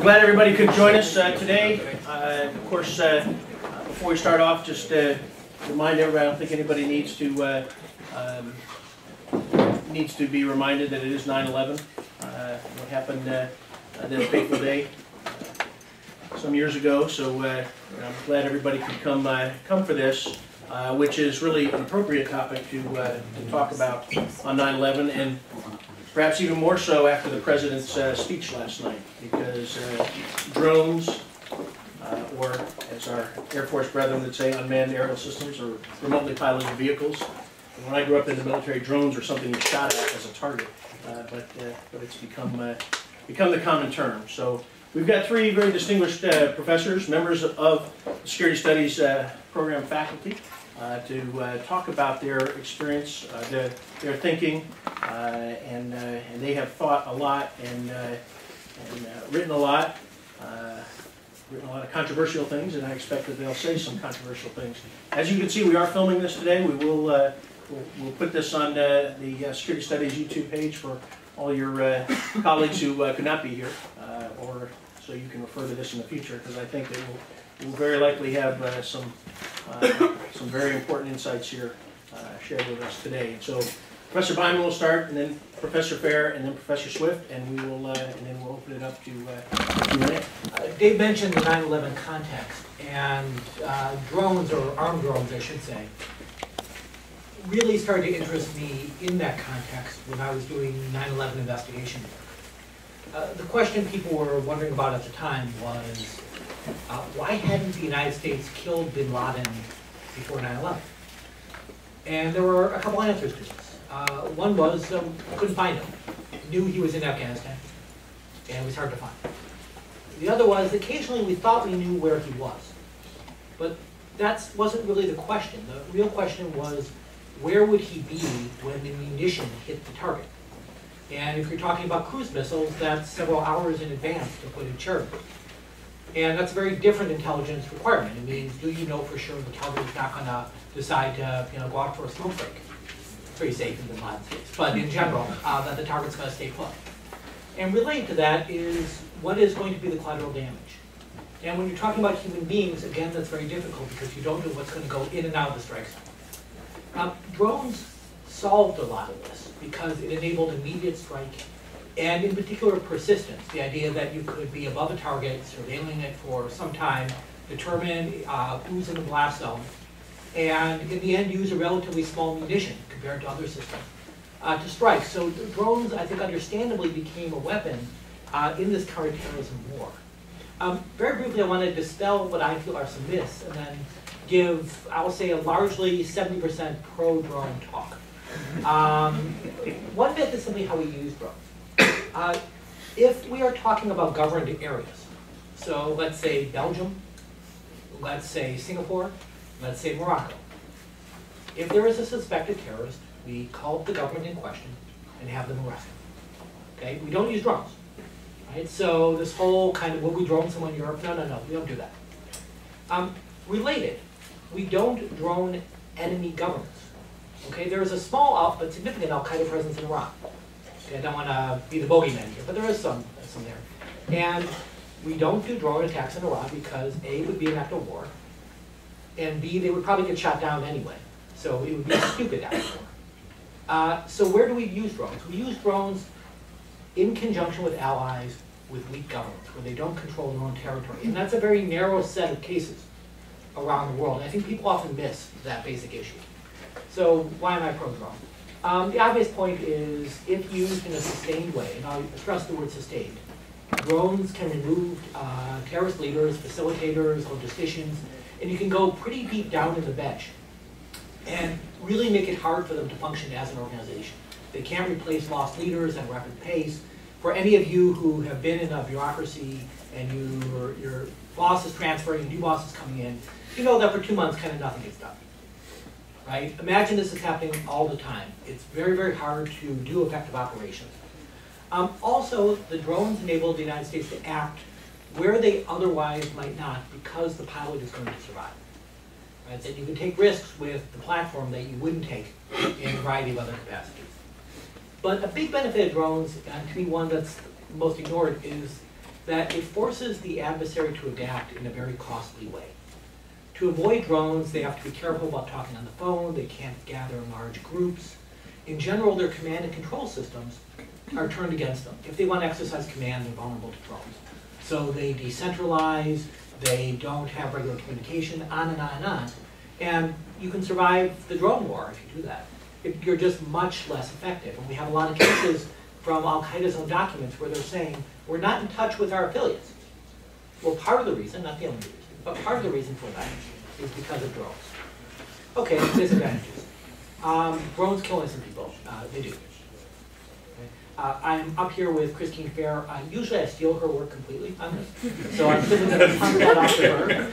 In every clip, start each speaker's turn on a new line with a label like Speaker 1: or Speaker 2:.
Speaker 1: We're glad everybody could join us today. Of course, before we start off, just remind everybody, I don't think anybody needs to be reminded that it is 9/11. What happened that fateful day some years ago. So I'm glad everybody could come for this, which is really an appropriate topic to talk about on 9/11, and perhaps even more so after the President's speech last night, because drones, or as our Air Force brethren would say, unmanned aerial systems or remotely piloted vehicles. And when I grew up in the military, drones were something you shot at as a target, but it's become the common term. So we've got three very distinguished professors, members of the Security Studies program faculty, to talk about their experience, their thinking, and they have thought a lot and written a lot of controversial things, and I expect that they'll say some controversial things. As you can see, we are filming this today. We will we'll put this on the Security Studies YouTube page for all your colleagues who could not be here, or so you can refer to this in the future, because I think that we'll very likely have some very important insights here shared with us today. So Professor Byman will start, and then Professor Fair, and then Professor Swift, and we will and then we'll open it up to Q&A.
Speaker 2: Dave mentioned the 9/11 context, and drones, or armed drones, I should say, really started to interest me in that context when I was doing 9/11 investigation. The question people were wondering about at the time was, why hadn't the United States killed bin Laden before 9/11? And there were a couple answers to this. One was, couldn't find him. Knew he was in Afghanistan, and it was hard to find. The other was, occasionally we thought we knew where he was. But that wasn't really the question. The real question was, where would he be when the munition hit the target? And if you're talking about cruise missiles, that's several hours in advance to put in charge. And that's a very different intelligence requirement. It means, do you know for sure the target is not going to decide to go out for a smoke break? It's very safe in bin Laden's case, but in general, that the target's going to stay put. And related to that is, what is going to be the collateral damage? And when you're talking about human beings, again, that's very difficult because you don't know what's going to go in and out of the strike zone. Drones solved a lot of this because it enabled immediate strike, and in particular persistence, the idea that you could be above a target, surveilling it for some time, determine who's in the blast zone, and in the end use a relatively small munition compared to other systems to strike. So drones, I think, understandably became a weapon in this counterterrorism war. Very briefly, I want to dispel what I feel are some myths, and then give, I will say, a largely 70% pro-drone talk. One myth is simply how we use drones. If we are talking about governed areas, so let's say Belgium, let's say Singapore, let's say Morocco. If there is a suspected terrorist, we call up the government in question and have them arrested. Okay, we don't use drones. Right? So this whole kind of, will we drone someone in Europe? No, we don't do that. Related, we don't drone enemy governments. Okay, there is a small but significant Al-Qaeda presence in Iran. Okay, I don't want to be the bogeyman here, but there is some there. And we don't do drone attacks in Iran because A, it would be an act of war, and B, they would probably get shot down anyway. So it would be a stupid act of war. So where do we use drones? We use drones in conjunction with allies with weak governments, where they don't control their own territory. And that's a very narrow set of cases around the world. And I think people often miss that basic issue. So why am I pro-drone? The obvious point is, if used in a sustained way, and I'll stress the word sustained, drones can remove terrorist leaders, facilitators, logisticians, and you can go pretty deep down in the bench and really make it hard for them to function as an organization. They can't replace lost leaders at a rapid pace. For any of you who have been in a bureaucracy and your boss is transferring, new boss is coming in, you know that for 2 months kind of nothing gets done. Right? Imagine this is happening all the time. It's very, very hard to do effective operations. Also, the drones enable the United States to act where they otherwise might not, because the pilot is going to survive. Right? That you can take risks with the platform that you wouldn't take in a variety of other capacities. But a big benefit of drones, and to me one that's most ignored, is that it forces the adversary to adapt in a very costly way. To avoid drones, they have to be careful about talking on the phone, they can't gather in large groups. In general, their command and control systems are turned against them. If they want to exercise command, they're vulnerable to drones. So they decentralize, they don't have regular communication, on and on and on. And you can survive the drone war if you do that. You're just much less effective. And we have a lot of cases from Al-Qaeda's own documents where they're saying, we're not in touch with our affiliates. Well, part of the reason, not the only reason, but part of the reason for that is because of drones. Okay, disadvantages. Drones kill innocent people. They do. Okay. I'm up here with Christine Fair. Usually I steal her work completely on this, so I'm simply going to punt that off to her.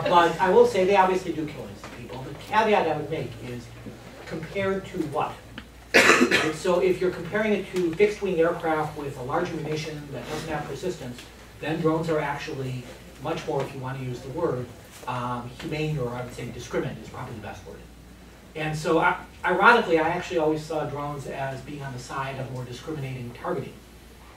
Speaker 2: But I will say they obviously do kill innocent people. The caveat I would make is compared to what? Right? So if you're comparing it to fixed-wing aircraft with a large ammunition that doesn't have persistence, then drones are actually much more, if you want to use the word, humane, or I would say discriminate is probably the best word. And so, ironically, I actually always saw drones as being on the side of more discriminating targeting,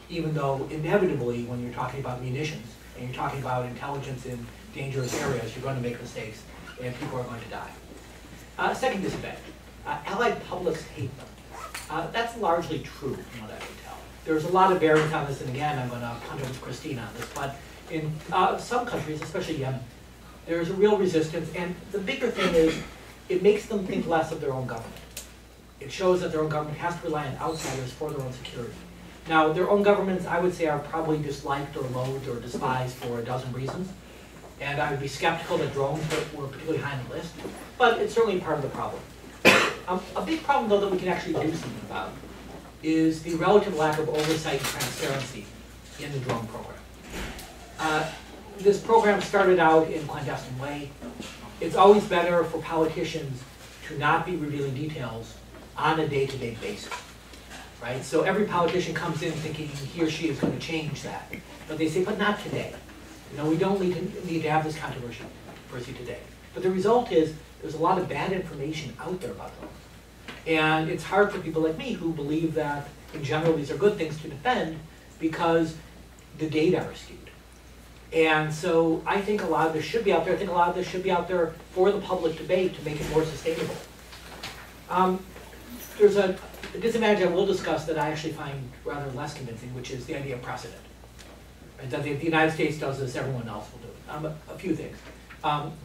Speaker 2: even though inevitably, when you're talking about munitions and you're talking about intelligence in dangerous areas, you're going to make mistakes and people are going to die. Second disadvantage, allied publics hate them. That's largely true, from what I can tell. There's a lot of variance on this, and again, I'm going to punt over to Christine on this, but in some countries, especially Yemen, there's a real resistance, and the bigger thing is it makes them think less of their own government. It shows that their own government has to rely on outsiders for their own security. Now, their own governments, I would say, are probably disliked or loathed or despised for a dozen reasons, and I would be skeptical that drones were particularly high on the list, but it's certainly part of the problem. A big problem, though, that we can actually do something about is the relative lack of oversight and transparency in the drone program. This program started out in a clandestine way. It's always better for politicians to not be revealing details on a day-to-day basis, right? So every politician comes in thinking he or she is going to change that. But they say, but not today. You know, we don't need to have this controversy today. But the result is there's a lot of bad information out there about drones. And it's hard for people like me who believe that, in general, these are good things to defend because the data are skewed. And so I think a lot of this should be out there. I think a lot of this should be out there for the public debate to make it more sustainable. There's a disadvantage I will discuss that I actually find rather less convincing, which is the idea of precedent. Right? That if the United States does this, everyone else will do it. A few things.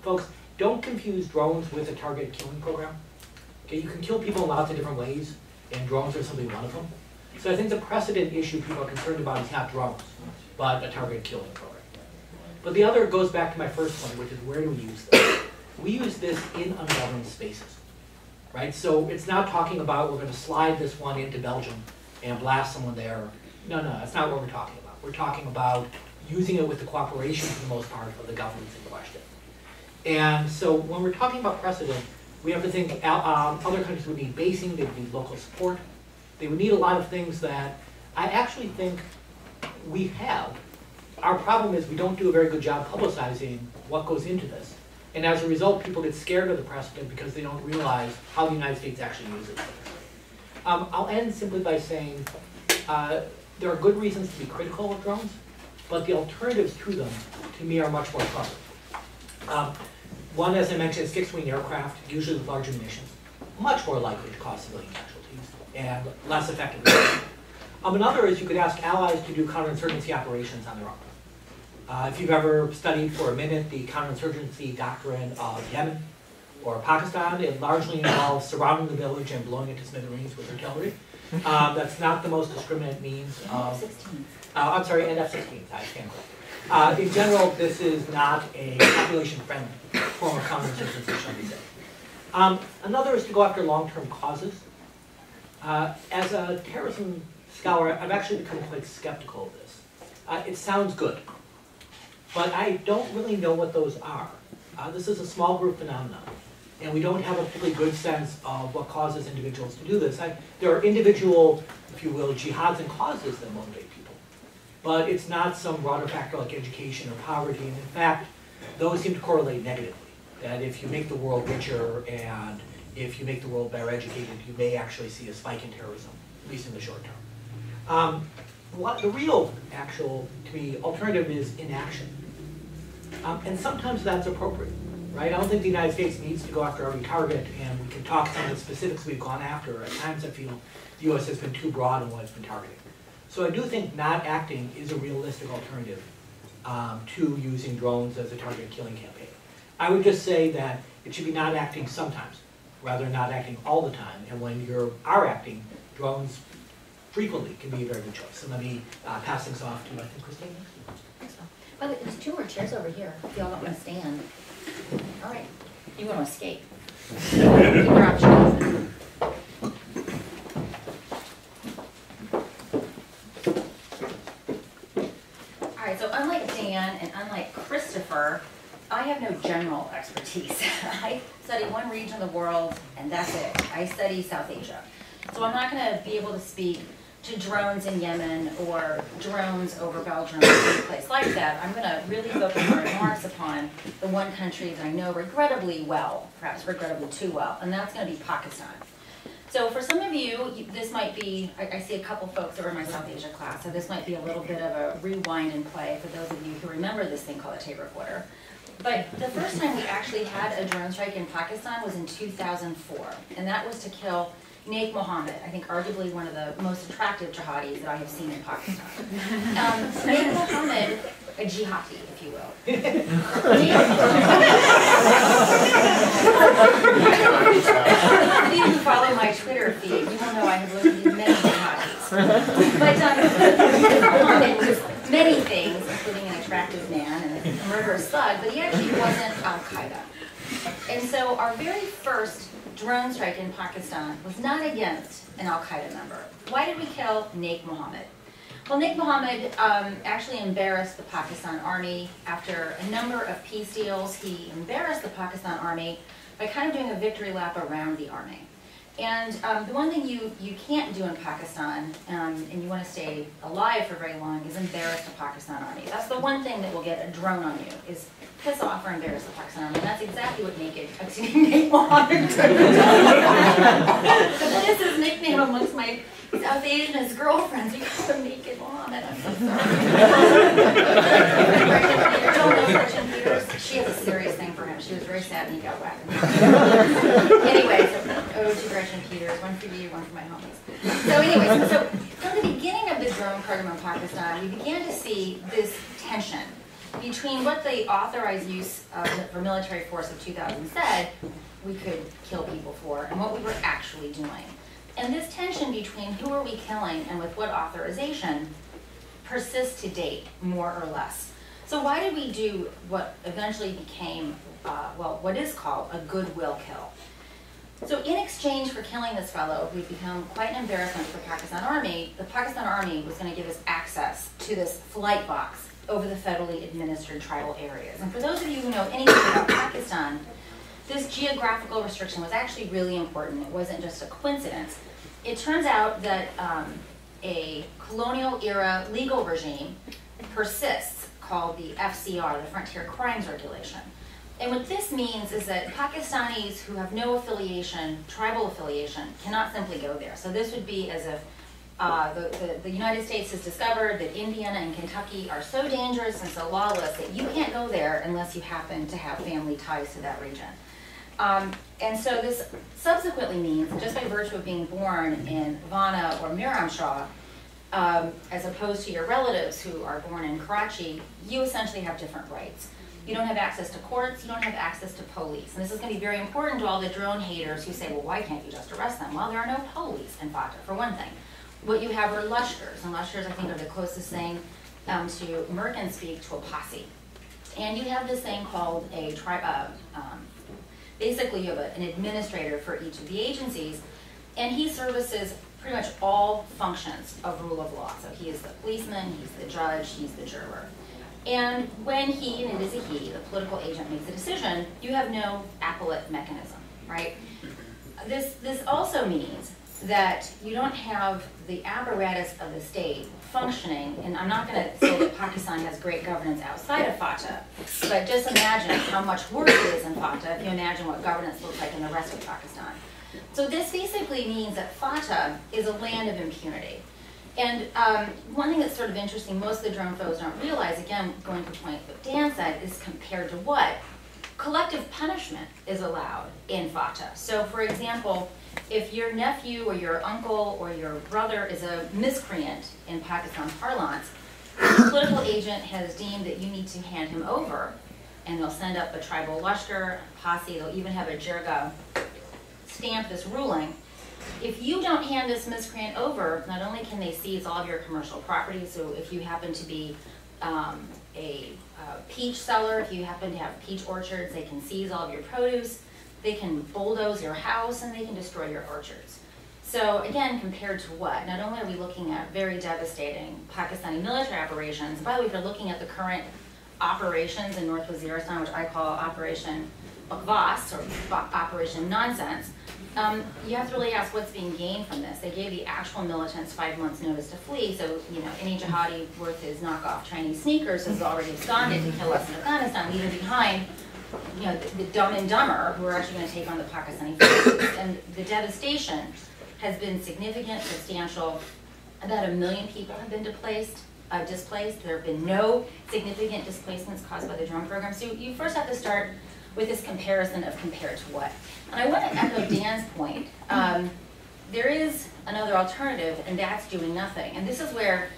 Speaker 2: Folks, don't confuse drones with a targeted killing program. Okay, you can kill people in lots of different ways, and drones are simply one of them. So I think the precedent issue people are concerned about is not drones, but a targeted killing program. But the other goes back to my first point, which is where do we use this? We use this in ungoverned spaces, right? So it's not talking about we're going to slide this one into Belgium and blast someone there. No, that's not what we're talking about. We're talking about using it with the cooperation, for the most part, of the governments in question. And so when we're talking about precedent, we have to think other countries would need basing, they would need local support. They would need a lot of things that I actually think we have. Our problem is we don't do a very good job publicizing what goes into this. And as a result, people get scared of the precedent because they don't realize how the United States actually uses it. I'll end simply by saying there are good reasons to be critical of drones, but the alternatives to them, to me, are much more troubling. One, as I mentioned, is fixed-wing aircraft, usually with large munitions, much more likely to cause civilian casualties and less effective. Another is you could ask allies to do counterinsurgency operations on their own. If you've ever studied for a minute the counterinsurgency doctrine of Yemen or Pakistan, it largely involves surrounding the village and blowing it to smithereens with artillery. That's not the most discriminate means of... I'm sorry, and F-16s, I stand corrected. In general, this is not a population-friendly form of counterinsurgency, shall we say. Another is to go after long-term causes. As a terrorism scholar, I've actually become quite skeptical of this. It sounds good, but I don't really know what those are. This is a small group phenomenon, and we don't have a particularly good sense of what causes individuals to do this. There are individual, if you will, jihads and causes that motivate people, but it's not some broader factor like education or poverty, and in fact, those seem to correlate negatively, that if you make the world richer and if you make the world better educated, you may actually see a spike in terrorism, at least in the short term. the real actual, to me, alternative is inaction. And sometimes that's appropriate, right? I don't think the United States needs to go after every target, and we can talk some of the specifics we've gone after. At times I feel the US has been too broad in what it's been targeting. So I do think not acting is a realistic alternative to using drones as a target killing campaign. I would just say that it should be not acting sometimes, rather than not acting all the time. And when you are acting, drones frequently can be a very good choice. So let me pass things off to, I think, Christine.
Speaker 3: By the way, there's 2 more chairs over here, if y'all don't want to stand. All right, you want to escape. Keep your options open. All right, so unlike Dan and unlike Christopher, I have no general expertise. I study one region of the world, and that's it. I study South Asia. So I'm not going to be able to speak to drones in Yemen or drones over Belgium or any place like that. I'm going to really focus my remarks upon the one country that I know regrettably well, perhaps regrettably too well, and that's going to be Pakistan. So for some of you, this might be, I see a couple folks over in my South Asia class, so this might be a little bit of a rewind and play for those of you who remember this thing called a tape recorder. But the first time we actually had a drone strike in Pakistan was in 2004, and that was to kill Naik Mohammed, I think arguably one of the most attractive jihadis that I have seen in Pakistan. Naik Mohammed, a jihadi, if you will. If you follow my Twitter feed, you will know I have looked at many jihadis. But Naik Mohammed was many things, including an attractive man and a murderous thug, but he actually wasn't Al-Qaeda. And so our very first drone strike in Pakistan was not against an Al-Qaeda member. Why did we kill Naik Mohammed? Well, Naik Mohammed actually embarrassed the Pakistan army. After a number of peace deals, he embarrassed the Pakistan army by kind of doing a victory lap around the army. And the one thing you can't do in Pakistan, and you want to stay alive for very long, is embarrass the Pakistan army. That's the one thing that will get a drone on you, is piss off or embarrass the Pakistan army. And that's exactly what Naik Mohammed did. So that is his nickname amongst my South Asian girlfriends. We call him Naked Mohammed. I'm so sorry. Don't know Gretchen Peters. She has a serious thing for him. She was very sad when he got whacked. Anyway, so ode to Gretchen Peters, one for you, one for my homies. So anyways, so from the beginning of the drone program in Pakistan, we began to see this tension between what the authorized use for military force of 2000 said we could kill people for and what we were actually doing. And this tension between who are we killing and with what authorization persists to date, more or less. So why did we do what eventually became, well, what is called a goodwill kill? So in exchange for killing this fellow, we've become quite an embarrassment for the Pakistan Army. The Pakistan Army was going to give us access to this flight box over the federally administered tribal areas. And for those of you who know anything about Pakistan, this geographical restriction was actually really important. It wasn't just a coincidence. It turns out that a colonial era legal regime persists called the FCR, the Frontier Crimes Regulation. And what this means is that Pakistanis who have no affiliation, tribal affiliation, cannot simply go there. So this would be as if the United States has discovered that Indiana and Kentucky are so dangerous and so lawless that you can't go there unless you happen to have family ties to that region. And so this subsequently means, just by virtue of being born in Vanna or Miramshah, as opposed to your relatives who are born in Karachi, you essentially have different rights. You don't have access to courts, you don't have access to police. And this is going to be very important to all the drone haters who say, well, why can't you just arrest them? Well, there are no police in FATA, for one thing. What you have are lushkars, and lushkars, I think, are the closest thing to American speak to a posse. And you have this thing called a basically you have an administrator for each of the agencies, and he services pretty much all functions of rule of law. So he is the policeman, he's the judge, he's the juror. And when he, and it is a he, the political agent makes a decision, you have no appellate mechanism, right? This also means that you don't have the apparatus of the state functioning, and I'm not going to say that Pakistan has great governance outside of FATA, but just imagine how much worse it is in FATA if you imagine what governance looks like in the rest of Pakistan. So this basically means that FATA is a land of impunity. And one thing that's sort of interesting, most of the drone foes don't realize, again, going to the point that Dan said, is compared to what? Collective punishment is allowed in FATA. So for example, if your nephew or your uncle or your brother is a miscreant in Pakistan parlance, the political agent has deemed that you need to hand him over, and they'll send up a tribal lashkar, posse, they'll even have a jirga stamp this ruling. If you don't hand this miscreant over, not only can they seize all of your commercial property, so if you happen to be a peach seller, if you happen to have peach orchards, they can seize all of your produce, they can bulldoze your house, and they can destroy your orchards. So again, compared to what? Not only are we looking at very devastating Pakistani military operations, by the way, if you're looking at the current operations in North Waziristan, which I call Operation Bakwas, or Operation Nonsense, you have to really ask what's being gained from this. They gave the actual militants 5 months notice to flee, so any jihadi worth his knockoff Chinese sneakers has already absconded to kill us in Afghanistan, leaving behind the dumb and dumber who are actually going to take on the Pakistani forces. And the devastation has been significant, substantial. About 1 million people have been displaced. There have been no significant displacements caused by the drone program. So you first have to start with this comparison of compared to what. And I want to echo Dan's point. There is another alternative, and that's doing nothing. And this is where,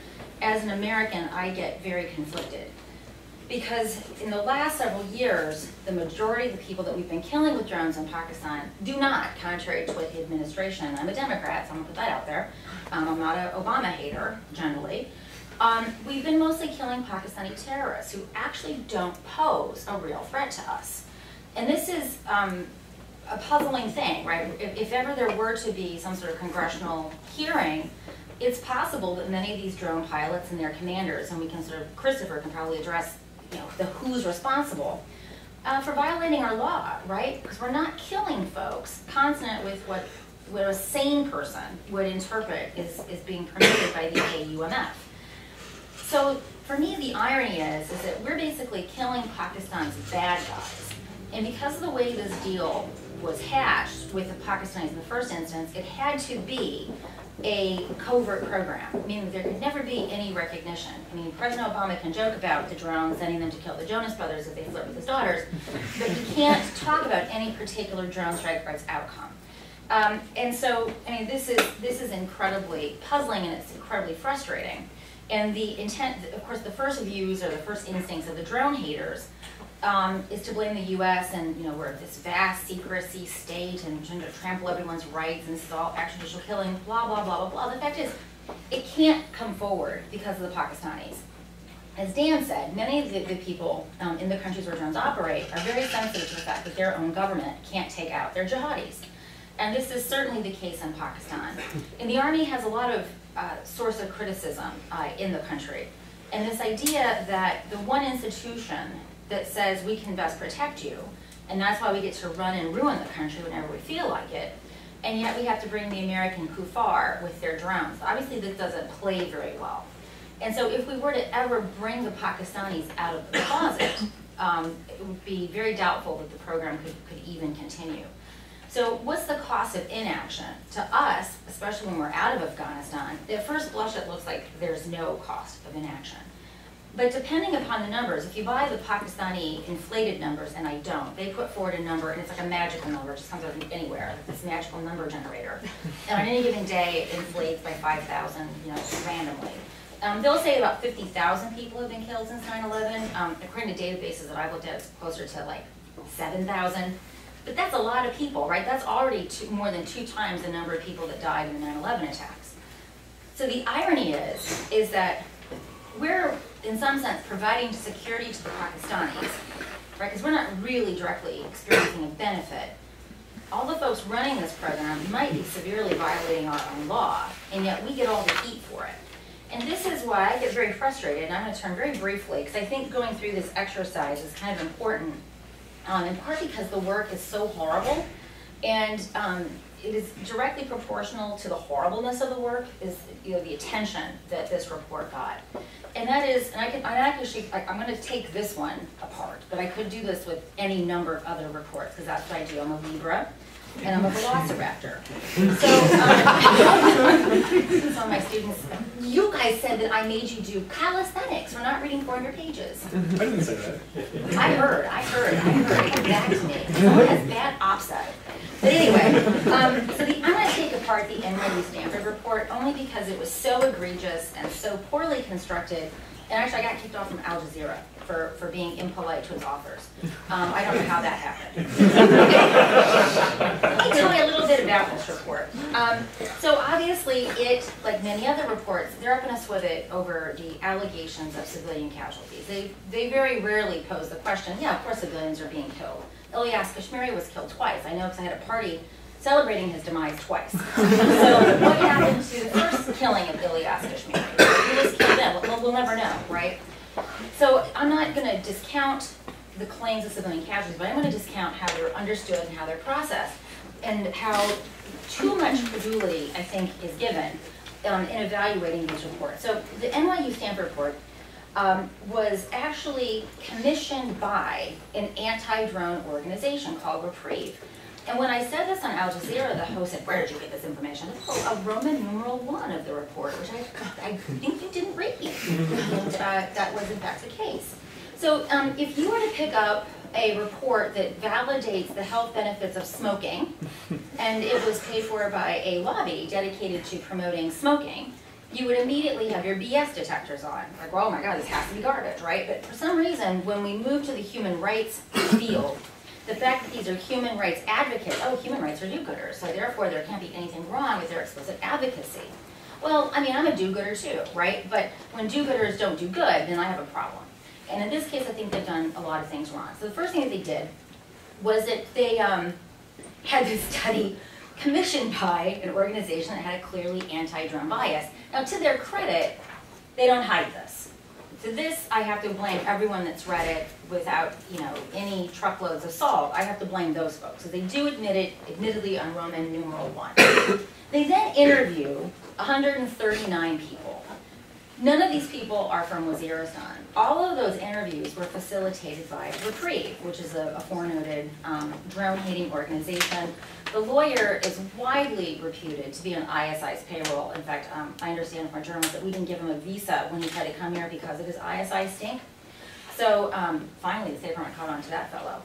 Speaker 3: as an American, I get very conflicted. Because in the last several years, the majority of the people that we've been killing with drones in Pakistan do not, contrary to what the administration, I'm a Democrat, so I'm gonna put that out there. I'm not an Obama hater, generally. We've been mostly killing Pakistani terrorists who actually don't pose a real threat to us. And this is a puzzling thing, right? If ever there were to be some sort of congressional hearing, it's possible that many of these drone pilots and their commanders, and we can sort of, Christopher can probably address the who's responsible for violating our law, right? Because we're not killing folks consonant with what a sane person would interpret is being permitted by the AUMF. So for me, the irony is that we're basically killing Pakistan's bad guys. And because of the way this deal was hatched with the Pakistanis in the first instance, it had to be a covert program, meaning there could never be any recognition. I mean, President Obama can joke about the drones sending them to kill the Jonas brothers if they flirt with his daughters, but he can't talk about any particular drone strike or its outcome. And so, I mean, this is incredibly puzzling and it's incredibly frustrating. And the intent, of course, the first views or the first instincts of the drone haters is to blame the U.S. and we're this vast secrecy state and trying to trample everyone's rights and this is all extrajudicial killing, blah, blah, blah, blah, blah. The fact is, it can't come forward because of the Pakistanis. As Dan said, many of the people in the countries where drones operate are very sensitive to the fact that their own government can't take out their jihadis. And this is certainly the case in Pakistan. And the Army has a lot of source of criticism in the country. And this idea that the one institution that says we can best protect you, and that's why we get to run and ruin the country whenever we feel like it, and yet we have to bring the American kuffar with their drones. Obviously this doesn't play very well. And so if we were to ever bring the Pakistanis out of the closet, it would be very doubtful that the program could even continue. So what's the cost of inaction? To us, especially when we're out of Afghanistan, at first blush it looks like there's no cost of inaction. But depending upon the numbers, if you buy the Pakistani inflated numbers, and I don't, they put forward a number, and it's like a magical number, it just comes out of anywhere, like this magical number generator. And on any given day, it inflates by 5,000, randomly. They'll say about 50,000 people have been killed since 9/11. According to databases that I've looked at, it's closer to like 7,000. But that's a lot of people, right? That's already more than 2 times the number of people that died in the 9/11 attacks. So the irony is that we're, in some sense, providing security to the Pakistanis, right? Because we're not really directly experiencing a benefit. All the folks running this program might be severely violating our own law, and yet we get all the heat for it. And this is why I get very frustrated, and I'm going to turn very briefly, because I think going through this exercise is kind of important, in part because the work is so horrible, and it is directly proportional to the horribleness of the work, is the attention that this report got. And that is, and I'm going to take this one apart, but I could do this with any number of other reports, because that's what I do. I'm a Libra, and I'm a velociraptor. So, it's on my students, you guys said that I made you do calisthenics for not reading 400 pages.
Speaker 4: I didn't say that.
Speaker 3: I heard. It came back to me. Someone has bad OPSI. But anyway, I'm going to take apart the NYU Stanford report only because it was so egregious and so poorly constructed. And actually, I got kicked off from Al Jazeera for being impolite to its authors. I don't know how that happened. Let me tell you a little bit about this report. So obviously, it, like many other reports, they're up in a swivet over the allegations of civilian casualties. They very rarely pose the question, yeah, of course civilians are being killed. Ilyas Kashmiri was killed twice. I know because I had a party celebrating his demise twice. So what happened to the first killing of Ilyas Kashmiri? He was killed then. We'll never know, right? So I'm not going to discount the claims of civilian casualties, but I'm going to discount how they're understood and how they're processed, and how too much credulity, I think, is given in evaluating these reports. So the NYU Stanford report was actually commissioned by an anti-drone organization called Reprieve. And when I said this on Al Jazeera, the host said, "Where did you get this information?" A Roman numeral 1 of the report, which I think you didn't read. And that was in fact the case. So if you were to pick up a report that validates the health benefits of smoking, and it was paid for by a lobby dedicated to promoting smoking, you would immediately have your BS detectors on. Like, well, oh my God, this has to be garbage, right? But for some reason, when we move to the human rights field, the fact that these are human rights advocates, oh, human rights are do-gooders, so therefore there can't be anything wrong with their explicit advocacy. Well, I mean, I'm a do-gooder too, right? But when do-gooders don't do good, then I have a problem. And in this case, I think they've done a lot of things wrong. So the first thing that they did was that they had this study commissioned by an organization that had a clearly anti-drone bias. Now, to their credit, they don't hide this. To this, I have to blame everyone that's read it without, any truckloads of salt. I have to blame those folks. So they do admit it, admittedly, on Roman numeral 1. They then interview 139 people. None of these people are from Waziristan. All of those interviews were facilitated by Reprieve, which is a foreknown drone-hating organization. The lawyer is widely reputed to be on ISI's payroll. In fact, I understand from our journalists that we didn't give him a visa when he tried to come here because of his ISI stink. So finally, the State Department caught on to that fellow.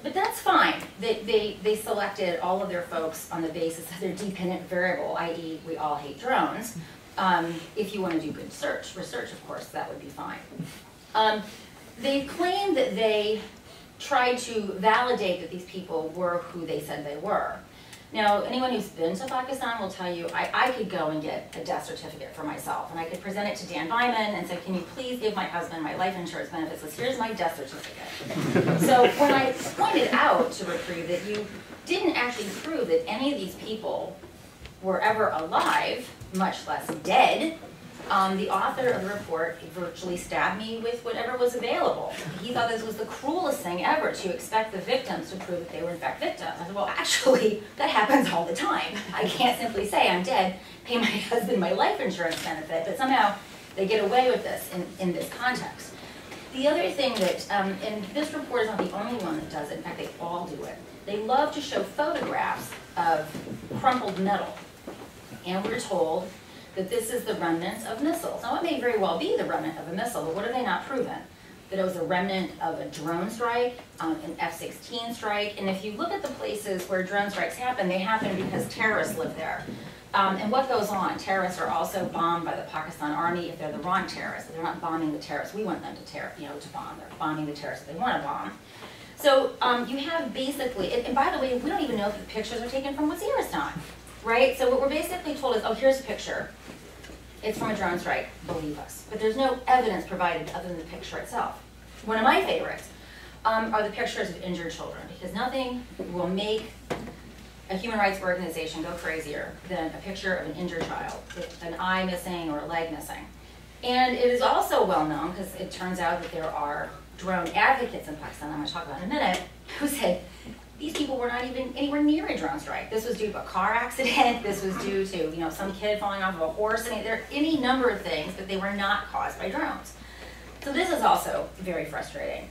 Speaker 3: But that's fine. They selected all of their folks on the basis of their dependent variable, i.e. we all hate drones. If you want to do good research, of course, that would be fine. They claim that they tried to validate that these people were who they said they were. Now, anyone who's been to Pakistan will tell you, I could go and get a death certificate for myself, and I could present it to Dan Byman and say, can you please give my husband my life insurance benefits list? Here's my death certificate. So when I pointed out to Reprieve that you didn't actually prove that any of these people were ever alive, much less dead, the author of the report virtually stabbed me with whatever was available. He thought this was the cruelest thing ever, to expect the victims to prove that they were in fact victims. I said, well, actually, that happens all the time. I can't simply say I'm dead, pay my husband my life insurance benefit, but somehow they get away with this in this context. The other thing that, and this report is not the only one that does it, in fact, they all do it. They love to show photographs of crumpled metal. And we're told that this is the remnants of missiles. Now, it may very well be the remnant of a missile, but what have they not proven? That it was a remnant of a drone strike, an F-16 strike, and if you look at the places where drone strikes happen, they happen because terrorists live there. And what goes on? Terrorists are also bombed by the Pakistan army if they're the wrong terrorists. They're not bombing the terrorists we want them to bomb. They're bombing the terrorists they want to bomb. So you have basically, and by the way, we don't even know if the pictures are taken from Waziristan. Right? So what we're basically told is, oh, here's a picture. It's from a drone strike. Believe us. But there's no evidence provided other than the picture itself. One of my favorites are the pictures of injured children, because nothing will make a human rights organization go crazier than a picture of an injured child with an eye missing or a leg missing. And it is also well known, because it turns out that there are drone advocates in Pakistan, I'm going to talk about in a minute, who said, these people were not even anywhere near a drone strike. This was due to a car accident. This was due to some kid falling off of a horse. I mean, there are any number of things, but they were not caused by drones. So this is also very frustrating.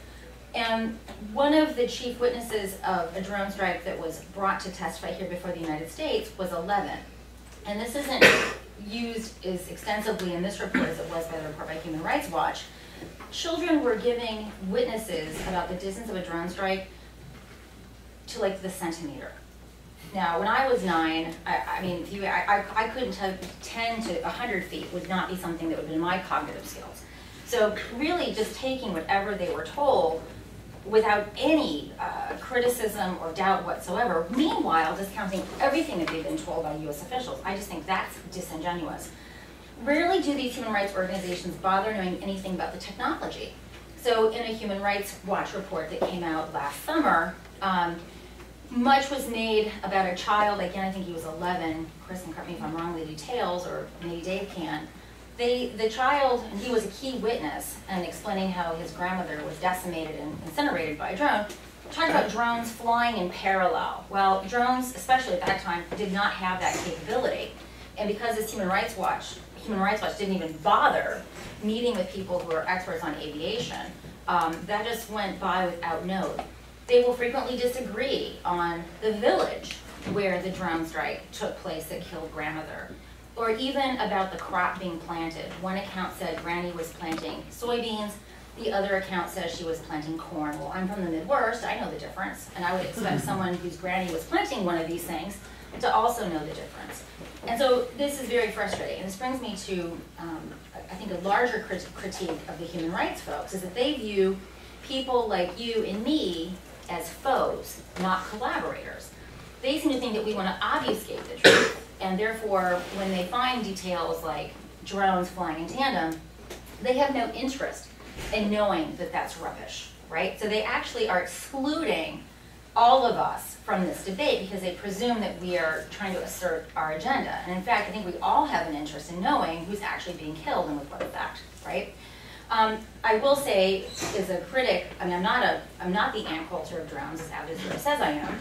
Speaker 3: And one of the chief witnesses of a drone strike that was brought to testify here before the United States was 11. And this isn't used as extensively in this report as it was by the report by Human Rights Watch, children were giving witnesses about the distance of a drone strike to like the centimeter. Now, when I was 9, I mean, I couldn't tell you 10 to 100 feet would not be something that would have been my cognitive skills. So really just taking whatever they were told without any criticism or doubt whatsoever, meanwhile discounting everything that they've been told by US officials. I just think that's disingenuous. Rarely do these human rights organizations bother knowing anything about the technology. So in a Human Rights Watch report that came out last summer, much was made about a child, again I think he was 11, Chris can correct me if I'm wrong with the details, or maybe Dave can. The child, and he was a key witness in explaining how his grandmother was decimated and incinerated by a drone, talked about drones flying in parallel. Well, drones, especially at that time, did not have that capability. And because this Human Rights Watch didn't even bother meeting with people who are experts on aviation, that just went by without note. They will frequently disagree on the village where the drone strike took place that killed grandmother, or even about the crop being planted. One account said Granny was planting soybeans, the other account says she was planting corn. Well, I'm from the Midwest, I know the difference, and I would expect someone whose granny was planting one of these things to also know the difference. And so this is very frustrating, and this brings me to, I think, a larger critique of the human rights folks, is that they view people like you and me as foes, not collaborators. They seem to think that we want to obfuscate the truth, and therefore, when they find details like drones flying in tandem, they have no interest in knowing that that's rubbish, right? So they actually are excluding all of us from this debate because they presume that we are trying to assert our agenda. And in fact, I think we all have an interest in knowing who's actually being killed and with what effect, right? I will say, as a critic, I mean, I'm not the ant culture of drones, as adversaries says I am.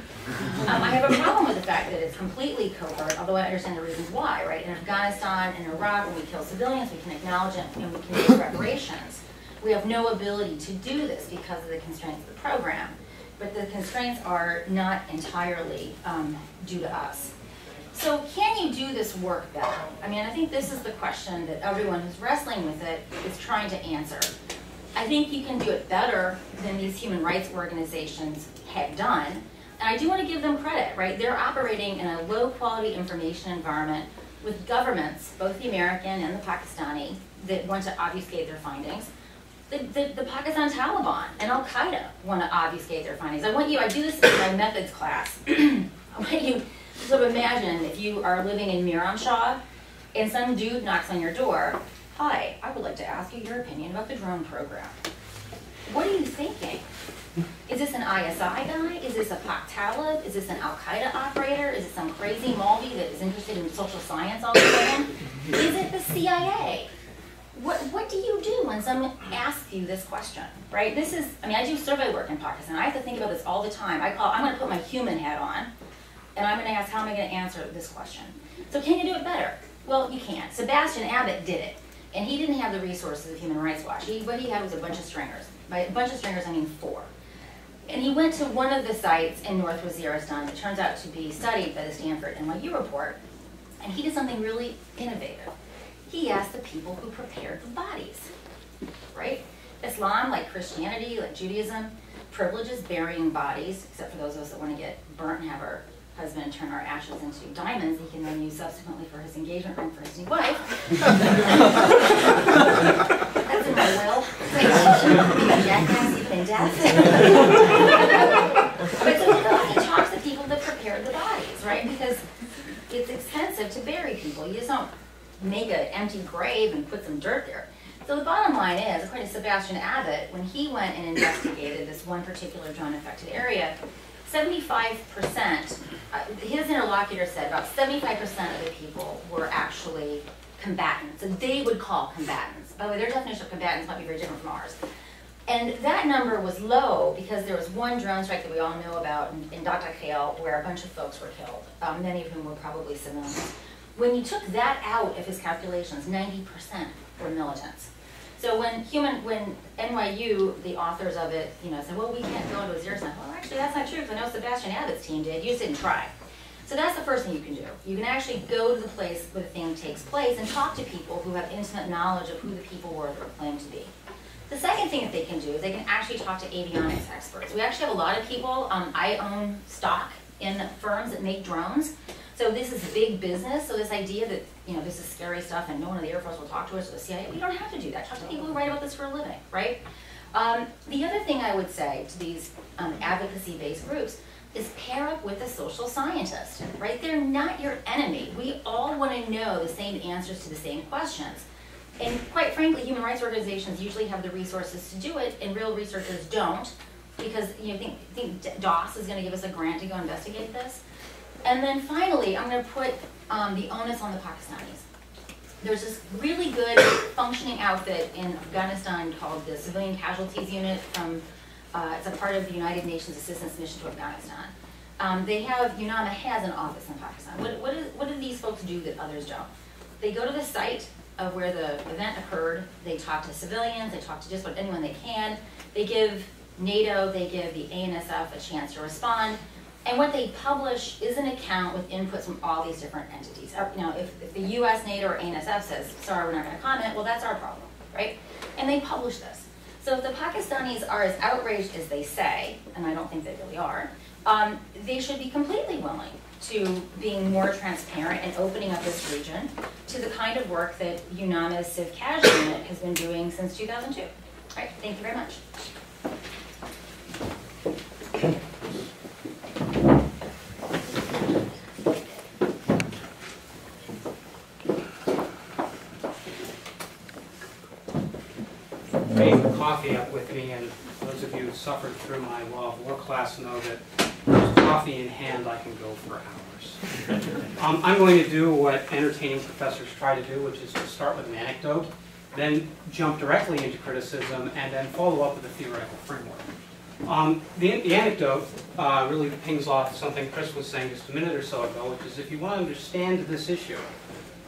Speaker 3: I have a problem with the fact that it's completely covert, although I understand the reasons why, right? In Afghanistan and Iraq, when we kill civilians, we can acknowledge it and we can make reparations. We have no ability to do this because of the constraints of the program, but the constraints are not entirely due to us. So can you do this work better? I mean, I think this is the question that everyone who's wrestling with it is trying to answer. I think you can do it better than these human rights organizations have done. And I do want to give them credit, right? They're operating in a low quality information environment with governments, both the American and the Pakistani, that want to obfuscate their findings. The Pakistan Taliban and Al Qaeda want to obfuscate their findings. I do this in my methods class. I want you to imagine if you are living in Miramshah and some dude knocks on your door. Hi, I would like to ask you your opinion about the drone program. What are you thinking? Is this an ISI guy? Is this a Pak Talib? Is this an Al Qaeda operator? Is it some crazy Malvi that is interested in social science all of a sudden? Is it the CIA? What do you do when someone asks you this question, right? This is, I mean, I do survey work in Pakistan. I have to think about this all the time. I'm going to put my human hat on, and I'm going to ask, how am I going to answer this question? So can you do it better? Well, you can't. Sebastian Abbott did it, and he didn't have the resources of Human Rights Watch. What he had was a bunch of stringers. By a bunch of stringers, I mean 4. And he went to one of the sites in North Waziristan that turns out to be studied by the Stanford NYU report, and he did something really innovative. He asked the people who prepared the bodies, right? Islam, like Christianity, like Judaism, privileges burying bodies, except for those of us that want to get burnt and have our husband turn our ashes into diamonds he can then use subsequently for his engagement ring for his new wife. That's in my will. Be a jackass even in death. But so he talks to people that prepared the bodies, right? Because it's expensive to bury people. You just don't make an empty grave and put some dirt there. So the bottom line is, according to Sebastian Abbott, when he went and investigated this one particular drone-affected area, 75%, his interlocutor said about 75% of the people were actually combatants, and they would call combatants. By the way, their definition of combatants might be very different from ours. And that number was low because there was one drone strike that we all know about in Dr. Kale where a bunch of folks were killed, many of whom were probably civilians. When you took that out of his calculations, 90% were militants. So when NYU, the authors of it, said, well, we can't go into Waziristan. Well, actually, that's not true, because I know Sebastian Abbott's team did. You just didn't try. So that's the first thing you can do. You can actually go to the place where the thing takes place and talk to people who have intimate knowledge of who the people were that were claimed to be. The second thing that they can do is they can actually talk to avionics experts. We actually have a lot of people. I own stock in firms that make drones. So this is big business. So this idea that, you know, this is scary stuff and no one in the Air Force will talk to us or the CIA, we don't have to do that. Talk to people who write about this for a living, right? The other thing I would say to these advocacy-based groups is pair up with a social scientist, right? They're not your enemy. We all want to know the same answers to the same questions. And quite frankly, human rights organizations usually have the resources to do it, and real researchers don't, because you know, think DOS is going to give us a grant to go investigate this. And then finally, I'm going to put the onus on the Pakistanis. There's this really good functioning outfit in Afghanistan called the Civilian Casualties Unit from, it's a part of the United Nations Assistance Mission to Afghanistan. UNAMA has an office in Pakistan. What do these folks do that others don't? They go to the site of where the event occurred, they talk to civilians, they talk to just about anyone they can, they give NATO, they give the ANSF a chance to respond, and what they publish is an account with inputs from all these different entities. You know, if the US, NATO, or ANSF says, sorry, we're not going to comment, well, that's our problem, right? And they publish this. So if the Pakistanis are as outraged as they say, and I don't think they really are, they should be completely willing to being more transparent and opening up this region to the kind of work that UNAMA's Civ Cas unit has been doing since 2002. All right, thank you very much.
Speaker 4: I have coffee up with me, and those of you who suffered through my Law of War class know that with coffee in hand, I can go for hours. I'm going to do what entertaining professors try to do, which is to start with an anecdote, then jump directly into criticism, and then follow up with a theoretical framework. The anecdote really pings off something Chris was saying just a minute or so ago, which is if you want to understand this issue,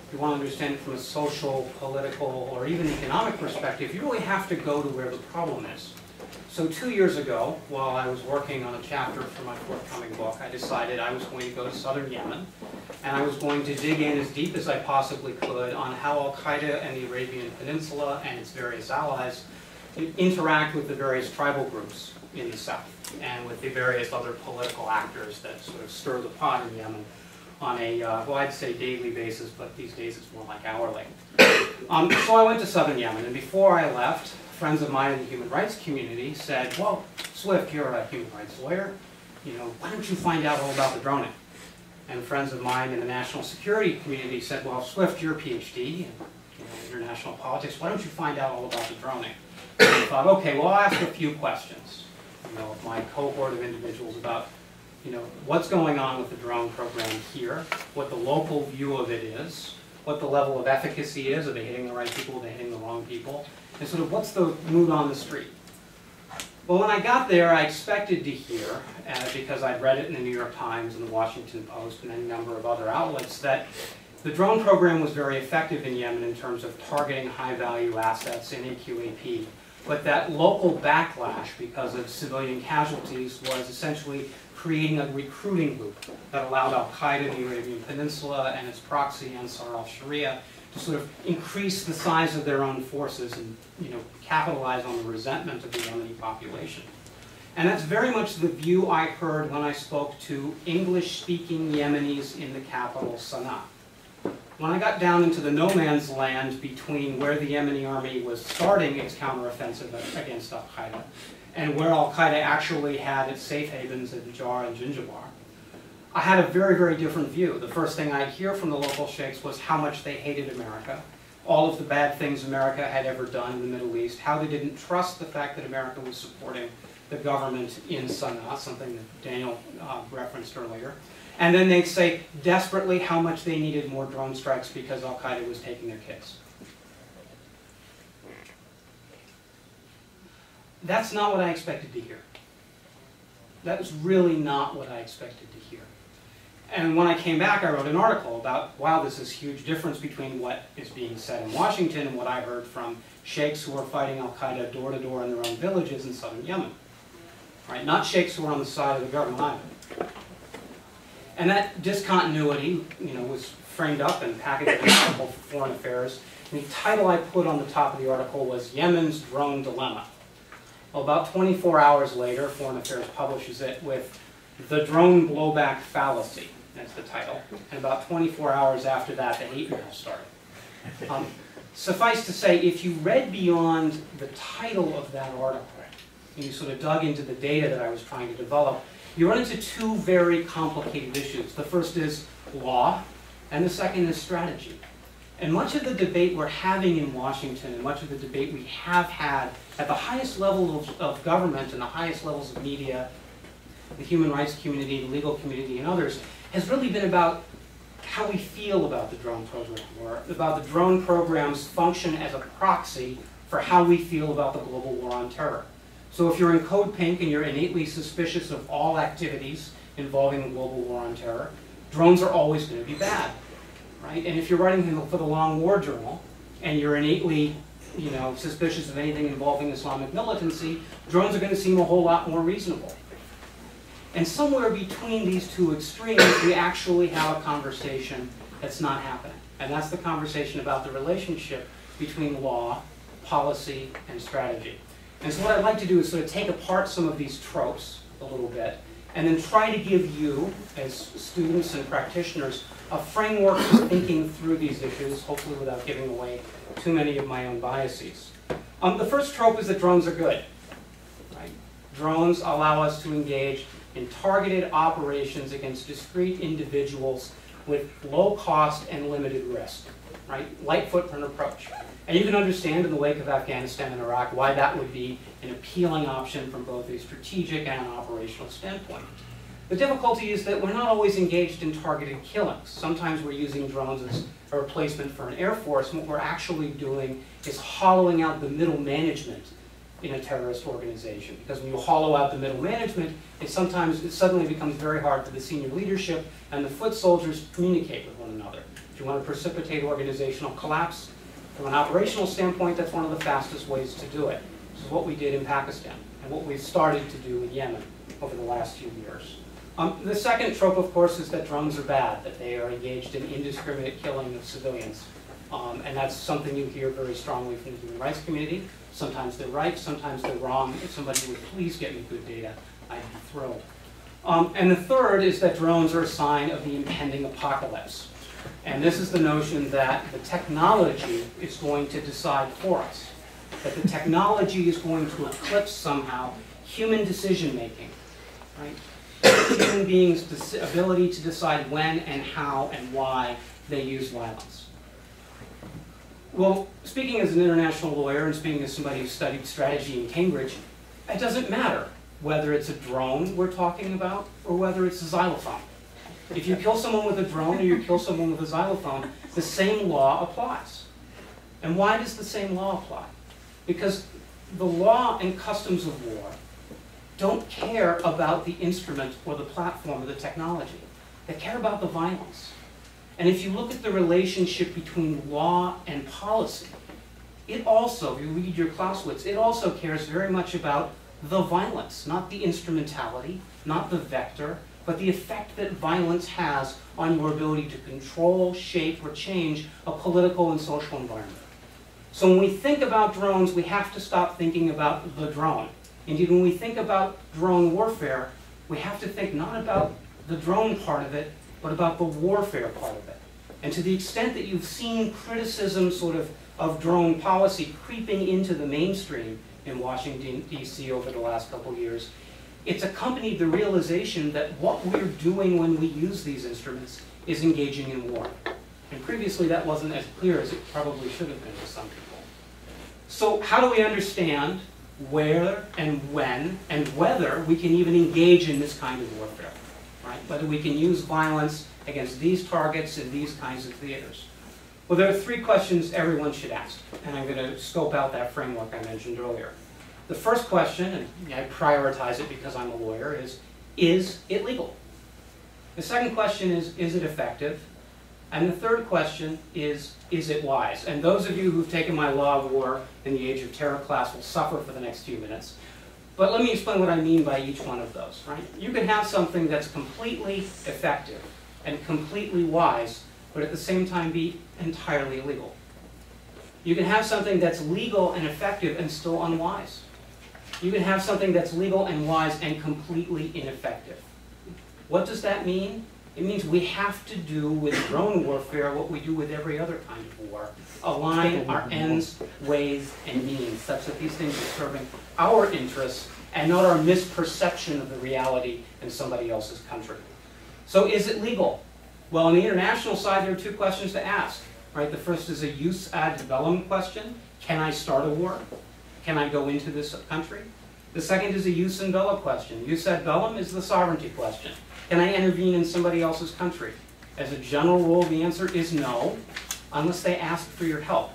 Speaker 4: if you want to understand it from a social, political, or even economic perspective, you really have to go to where the problem is. So 2 years ago, while I was working on a chapter for my forthcoming book, I decided I was going to go to southern Yemen, and I was going to dig in as deep as I possibly could on how al-Qaeda and the Arabian Peninsula and its various allies interact with the various tribal groups in the south, and with the various other political actors that sort of stir the pot in Yemen on a, well, I'd say daily basis, but these days it's more like hourly. So I went to southern Yemen, and before I left, friends of mine in the human rights community said, well, Swift, you're a human rights lawyer, you know, why don't you find out all about the droning? And friends of mine in the national security community said, well, Swift, you're a PhD in, you know, international politics, why don't you find out all about the droning? And I thought, okay, well, I'll ask a few questions, you know, of my cohort of individuals about, you know, what's going on with the drone program here, what the local view of it is, what the level of efficacy is, are they hitting the right people, are they hitting the wrong people, and sort of what's the mood on the street. Well, when I got there, I expected to hear, because I'd read it in the New York Times and the Washington Post and any number of other outlets, that the drone program was very effective in Yemen in terms of targeting high-value assets in AQAP, but that local backlash because of civilian casualties was essentially creating a recruiting loop that allowed al-Qaeda, the Arabian Peninsula, and its proxy Ansar al-Sharia to sort of increase the size of their own forces and, you know, capitalize on the resentment of the Yemeni population. And that's very much the view I heard when I spoke to English-speaking Yemenis in the capital, Sana'a. When I got down into the no man's land between where the Yemeni army was starting its counteroffensive against al-Qaeda and where al-Qaeda actually had its safe havens at Jar and Zinjibar, I had a very, very different view. The first thing I'd hear from the local sheikhs was how much they hated America, all of the bad things America had ever done in the Middle East, how they didn't trust the fact that America was supporting the government in Sana'a, something that Daniel referenced earlier. And then they'd say desperately how much they needed more drone strikes because al-Qaeda was taking their kids. That's not what I expected to hear. That was really not what I expected to hear. And when I came back, I wrote an article about, wow, there's this huge difference between what is being said in Washington and what I heard from sheikhs who are fighting al-Qaeda door to door in their own villages in southern Yemen. Right? Not sheikhs who are on the side of the government either. And that discontinuity, was framed up and packaged in an article for Foreign Affairs. And the title I put on the top of the article was Yemen's Drone Dilemma. Well, about 24 hours later, Foreign Affairs publishes it with The Drone Blowback Fallacy. That's the title. And about 24 hours after that, the hate mail started. Suffice to say, if you read beyond the title of that article, and you sort of dug into the data that I was trying to develop, you run into two very complicated issues. The first is law, and the second is strategy. And much of the debate we're having in Washington, and much of the debate we have had at the highest levels of government and the highest levels of media, the human rights community, the legal community, and others, has really been about how we feel about the drone program, or about the drone program's function as a proxy for how we feel about the global war on terror. So if you're in Code Pink and you're innately suspicious of all activities involving the global war on terror, drones are always going to be bad, right? And if you're writing for the Long War Journal and you're innately, suspicious of anything involving Islamic militancy, drones are going to seem a whole lot more reasonable. And somewhere between these two extremes, we actually have a conversation that's not happening. And that's the conversation about the relationship between law, policy, and strategy. And so what I'd like to do is sort of take apart some of these tropes a little bit, and then try to give you, as students and practitioners, a framework for thinking through these issues, hopefully without giving away too many of my own biases. The first trope is that drones are good. Right? Drones allow us to engage in targeted operations against discrete individuals with low cost and limited risk, right? Light footprint approach. And you can understand in the wake of Afghanistan and Iraq why that would be an appealing option from both a strategic and an operational standpoint. The difficulty is that we're not always engaged in targeted killings. Sometimes we're using drones as a replacement for an air force, and what we're actually doing is hollowing out the middle management in a terrorist organization. Because when you hollow out the middle management, it suddenly becomes very hard for the senior leadership and the foot soldiers to communicate with one another. If you want to precipitate organizational collapse, from an operational standpoint, that's one of the fastest ways to do it. This is what we did in Pakistan, and what we've started to do in Yemen over the last few years. The second trope, of course, is that drones are bad, that they are engaged in indiscriminate killing of civilians. And that's something you hear very strongly from the human rights community. Sometimes they're right, sometimes they're wrong. If somebody would please get me good data, I'd be thrilled. And the third is that drones are a sign of the impending apocalypse. And this is the notion that the technology is going to decide for us. That the technology is going to eclipse somehow human decision-making, right? Human beings' ability to decide when and how and why they use violence. Well, speaking as an international lawyer and speaking as somebody who studied strategy in Cambridge, it doesn't matter whether it's a drone we're talking about or whether it's a xylophone. If you kill someone with a drone or you kill someone with a xylophone, the same law applies. And why does the same law apply? Because the law and customs of war don't care about the instrument or the platform or the technology. They care about the violence. And if you look at the relationship between law and policy, it also, if you read your Clausewitz, it also cares very much about the violence, not the instrumentality, not the vector, but the effect that violence has on your ability to control, shape, or change a political and social environment. So when we think about drones, we have to stop thinking about the drone. Indeed, when we think about drone warfare, we have to think not about the drone part of it, but about the warfare part of it. And to the extent that you've seen criticism of drone policy creeping into the mainstream in Washington, D.C. over the last couple of years, it's accompanied the realization that what we're doing when we use these instruments is engaging in war. And previously that wasn't as clear as it probably should have been to some people. So how do we understand where and when and whether we can even engage in this kind of warfare? Right? Whether we can use violence against these targets in these kinds of theaters. Well, there are three questions everyone should ask, and I'm going to scope out that framework I mentioned earlier. The first question, and I prioritize it because I'm a lawyer, is it legal? The second question is it effective? And the third question is it wise? And those of you who've taken my Law of War in the Age of Terror class will suffer for the next few minutes. But let me explain what I mean by each one of those, right? You can have something that's completely effective and completely wise, but at the same time be entirely illegal. You can have something that's legal and effective and still unwise. You can have something that's legal and wise and completely ineffective. What does that mean? It means we have to do with drone warfare what we do with every other kind of war. Align our ends, ways, and means such that these things are serving our interests and not our misperception of the reality in somebody else's country. So is it legal? Well, on the international side, there are two questions to ask. Right? The first is a jus ad bellum question. Can I start a war? Can I go into this country? The second is a jus in bello question. Jus ad bellum is the sovereignty question. Can I intervene in somebody else's country? As a general rule, the answer is no, unless they ask for your help,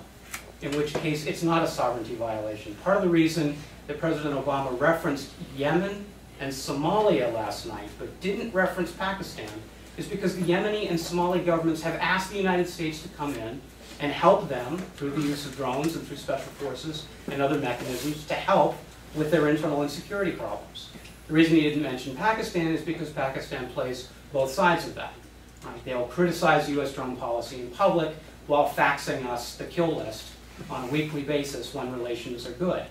Speaker 4: in which case it's not a sovereignty violation. Part of the reason that President Obama referenced Yemen and Somalia last night, but didn't reference Pakistan, is because the Yemeni and Somali governments have asked the United States to come in and help them through the use of drones and through special forces and other mechanisms to help with their internal insecurity problems. The reason he didn't mention Pakistan is because Pakistan plays both sides of that. Right? They'll criticize U.S. drone policy in public while faxing us the kill list on a weekly basis when relations are good.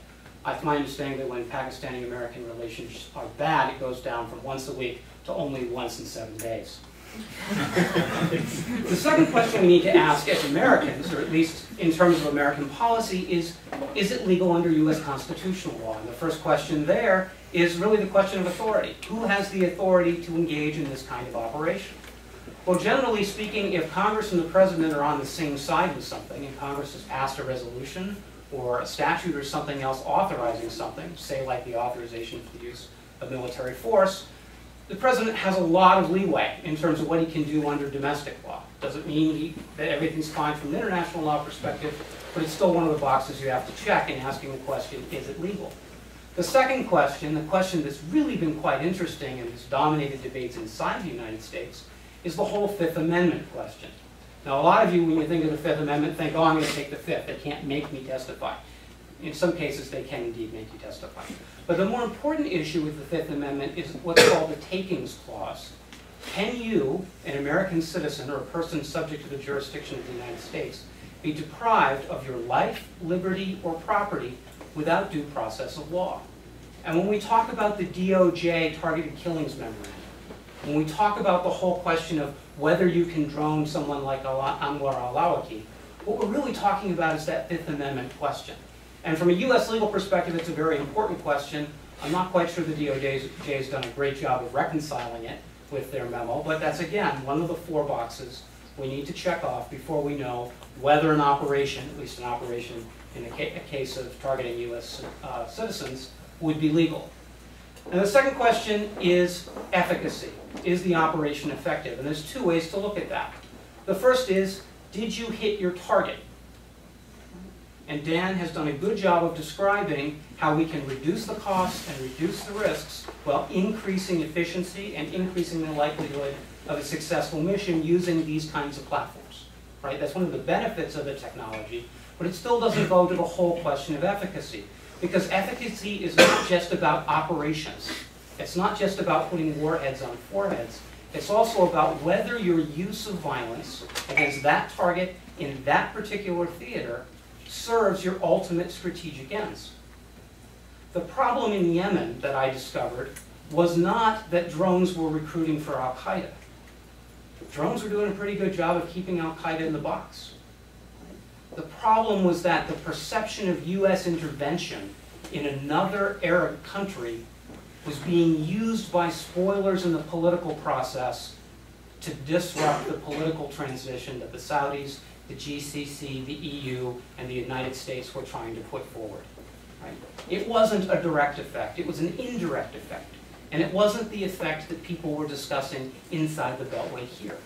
Speaker 4: It's my understanding that when Pakistani-American relations are bad, it goes down from once a week to only once in 7 days. The second question we need to ask as Americans, or at least in terms of American policy, is it legal under U.S. constitutional law? And the first question there is really the question of authority. Who has the authority to engage in this kind of operation? Well, generally speaking, if Congress and the President are on the same side with something, and Congress has passed a resolution or a statute or something else authorizing something, say like the authorization for the use of military force, the President has a lot of leeway in terms of what he can do under domestic law. Doesn't mean that everything's fine from an international law perspective, but it's still one of the boxes you have to check in asking the question, is it legal? The second question, the question that's really been quite interesting and has dominated debates inside the United States, is the whole Fifth Amendment question. Now, a lot of you, when you think of the Fifth Amendment, think, oh, I'm going to take the Fifth. They can't make me testify. In some cases, they can indeed make you testify. But the more important issue with the Fifth Amendment is what's called the Takings Clause. Can you, an American citizen or a person subject to the jurisdiction of the United States, be deprived of your life, liberty, or property without due process of law? And when we talk about the DOJ targeted killings memorandum, when we talk about the whole question of whether you can drone someone like Anwar al-Awlaki, what we're really talking about is that Fifth Amendment question. And from a U.S. legal perspective, it's a very important question. I'm not quite sure the DOJ has done a great job of reconciling it with their memo, but that's, again, one of the 4 boxes we need to check off before we know whether an operation, at least an operation in a case of targeting U.S. Citizens, would be legal. And the second question is efficacy. Is the operation effective? And there's 2 ways to look at that. The first is, did you hit your target? And Dan has done a good job of describing how we can reduce the costs and reduce the risks while increasing efficiency and increasing the likelihood of a successful mission using these kinds of platforms. Right? That's one of the benefits of the technology, but it still doesn't go to the whole question of efficacy. Because efficacy is not just about operations. It's not just about putting warheads on foreheads. It's also about whether your use of violence against that target in that particular theater serves your ultimate strategic ends. The problem in Yemen that I discovered was not that drones were recruiting for al-Qaeda. Drones were doing a pretty good job of keeping al-Qaeda in the box. The problem was that the perception of U.S. intervention in another Arab country was being used by spoilers in the political process to disrupt the political transition that the Saudis, the GCC, the EU, and the United States were trying to put forward. Right? It wasn't a direct effect. It was an indirect effect. And it wasn't the effect that people were discussing inside the Beltway here.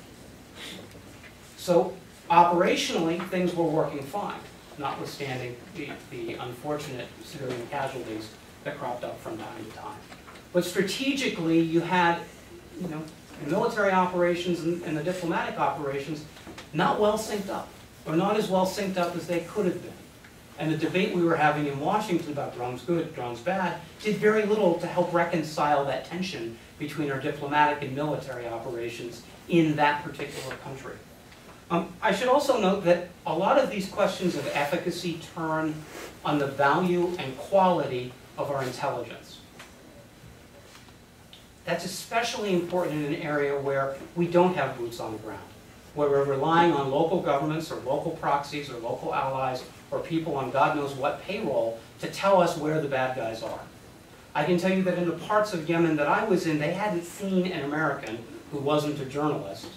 Speaker 4: So operationally, things were working fine, notwithstanding the unfortunate civilian casualties that cropped up from time to time. But strategically, you had, the military operations and the diplomatic operations not well synced up, or not as well synced up as they could have been. And the debate we were having in Washington about drones good, drones bad, did very little to help reconcile that tension between our diplomatic and military operations in that particular country. I should also note that a lot of these questions of efficacy turn on the value and quality of our intelligence. That's especially important in an area where we don't have boots on the ground, where we're relying on local governments or local proxies or local allies or people on God knows what payroll to tell us where the bad guys are. I can tell you that in the parts of Yemen that I was in, they hadn't seen an American who wasn't a journalist,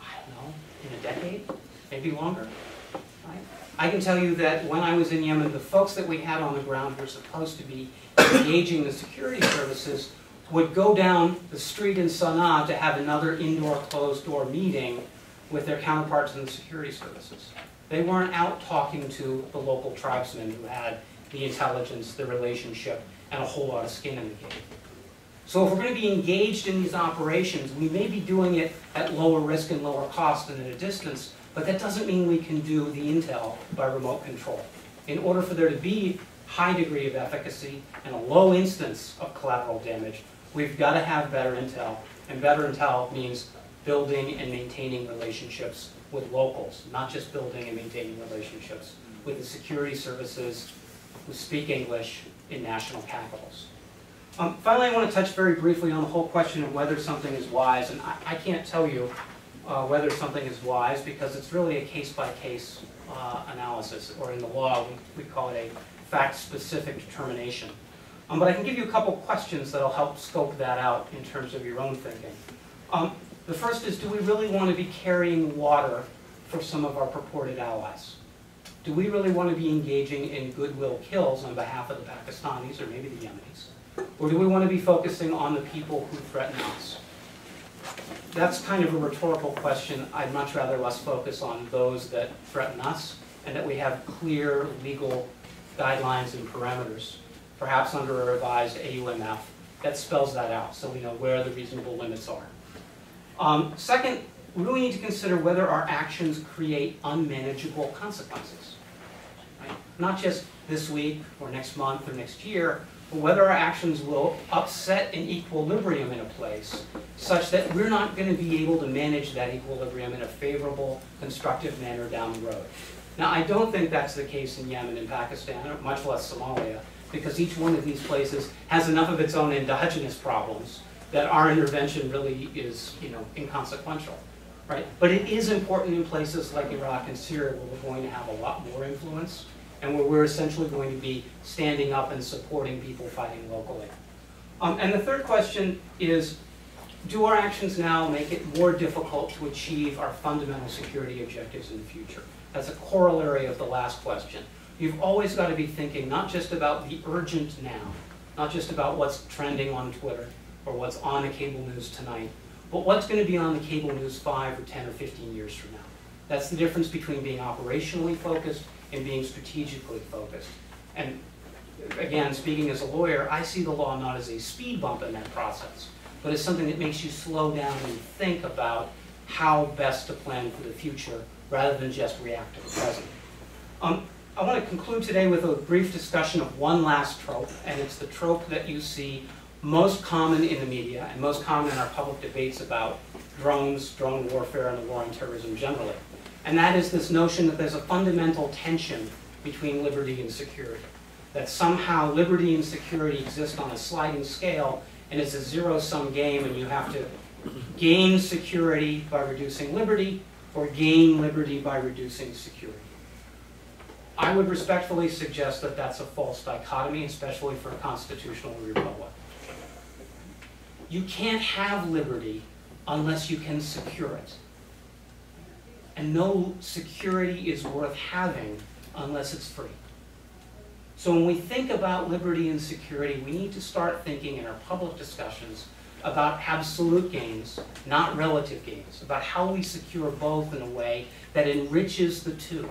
Speaker 4: I don't know, in a decade, maybe longer. Right? I can tell you that when I was in Yemen, the folks that we had on the ground who were supposed to be engaging the security services would go down the street in Sana'a to have another indoor closed-door meeting with their counterparts in the security services. They weren't out talking to the local tribesmen who had the intelligence, the relationship, and a whole lot of skin in the game. So if we're going to be engaged in these operations, we may be doing it at lower risk and lower cost and at a distance, but that doesn't mean we can do the intel by remote control. In order for there to be high degree of efficacy and a low instance of collateral damage, we've got to have better intel. And better intel means building and maintaining relationships with locals, not just building and maintaining relationships with the security services who speak English in national capitals. Finally, I want to touch very briefly on the whole question of whether something is wise. And I can't tell you whether something is wise because it's really a case-by-case analysis, or in the law, we call it a fact-specific determination. But I can give you a couple questions that will help scope that out in terms of your own thinking. The first is, do we really want to be carrying water for some of our purported allies? Do we really want to be engaging in goodwill kills on behalf of the Pakistanis or maybe the Yemenis? Or do we want to be focusing on the people who threaten us? That's kind of a rhetorical question. I'd much rather us focus on those that threaten us and that we have clear legal guidelines and parameters, perhaps under a revised AUMF, that spells that out so we know where the reasonable limits are. Second, we really need to consider whether our actions create unmanageable consequences. Right? Not just this week or next month or next year, but whether our actions will upset an equilibrium in a place such that we're not going to be able to manage that equilibrium in a favorable, constructive manner down the road. Now, I don't think that's the case in Yemen and Pakistan, or much less Somalia, because each one of these places has enough of its own endogenous problems that our intervention really is, inconsequential, right? But it is important in places like Iraq and Syria where we're going to have a lot more influence and where we're essentially going to be standing up and supporting people fighting locally. And the third question is, do our actions now make it more difficult to achieve our fundamental security objectives in the future? That's a corollary of the last question. You've always got to be thinking not just about the urgent now, not just about what's trending on Twitter or what's on the cable news tonight, but what's going to be on the cable news 5 or 10 or 15 years from now. That's the difference between being operationally focused and being strategically focused. And again, speaking as a lawyer, I see the law not as a speed bump in that process, but as something that makes you slow down and think about how best to plan for the future rather than just react to the present. I want to conclude today with a brief discussion of one last trope, and it's the trope that you see most common in the media and most common in our public debates about drones, drone warfare, and the war on terrorism generally. And that is this notion that there's a fundamental tension between liberty and security. That somehow liberty and security exist on a sliding scale, and it's a zero-sum game, and you have to gain security by reducing liberty, or gain liberty by reducing security. I would respectfully suggest that that's a false dichotomy, especially for a constitutional republic. You can't have liberty unless you can secure it. And no security is worth having unless it's free. So when we think about liberty and security, we need to start thinking in our public discussions about absolute gains, not relative gains, about how we secure both in a way that enriches the two.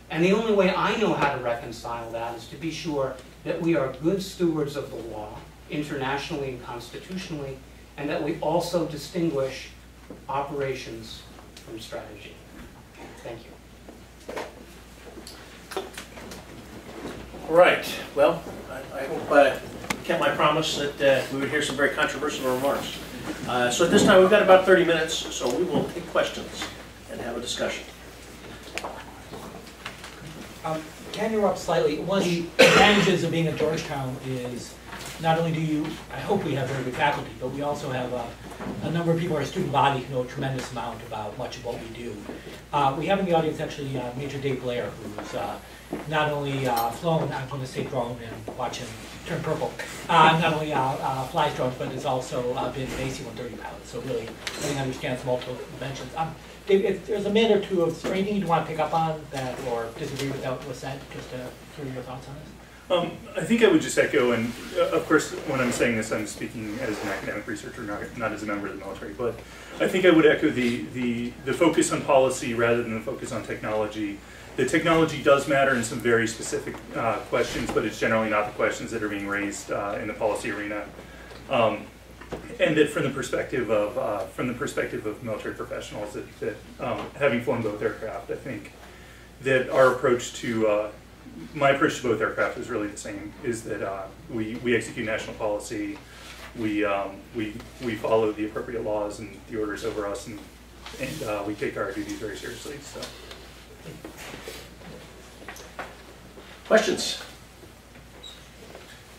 Speaker 4: And the only way I know how to reconcile that is to be sure that we are good stewards of the law, internationally and constitutionally, and that we also distinguish operations from strategy. Thank you.
Speaker 1: Right. Well, I hope I kept my promise that we would hear some very controversial remarks. So at this time, we've got about 30 minutes, so we will take questions and have a discussion.
Speaker 2: Can you interrupt slightly? One of the advantages of being at Georgetown is not only do you, I hope we have very good faculty, but we also have a number of people in our student body who know a tremendous amount about much of what we do. We have in the audience actually Major Dave Blair, who's not only flown, I'm going to say drone and watch him turn purple, not only flies drones, but has also been an AC-130 pilot, so really I think understands multiple dimensions. Dave, if there's a minute or two of anything you'd want to pick up on that or disagree with what was said, just to hear your thoughts on this.
Speaker 5: I think I would just echo, and of course when I'm saying this I'm speaking as an academic researcher, not as a member of the military, but I think I would echo the focus on policy rather than the focus on technology. The technology does matter in some very specific questions, but it's generally not the questions that are being raised in the policy arena. And that from the perspective of military professionals, that having flown both aircraft, I think that our approach to my approach to both aircraft is really the same. Is that we execute national policy, we follow the appropriate laws and the orders over us, and we take our duties very seriously. So.
Speaker 1: Questions?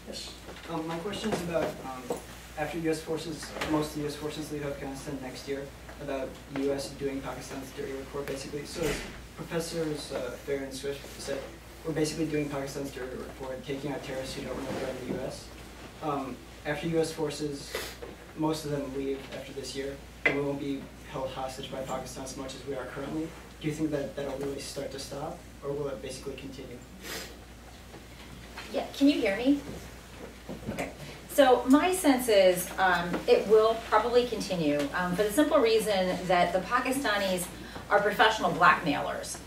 Speaker 1: Yes.
Speaker 6: My question is about after U.S. forces, most of the U.S. forces leave Afghanistan next year, about the U.S. doing Pakistan's dirty report, basically. So as Professors Fair and Swift said, we're basically doing Pakistan's dirty report, taking out terrorists who don't want to go in the U.S. After U.S. forces, most of them leave after this year, and we won't be held hostage by Pakistan as much as we are currently. Do you think that that'll really start to stop, or will it basically continue?
Speaker 3: Yeah, can you hear me? Okay. So my sense is it will probably continue for the simple reason that the Pakistanis are professional blackmailers.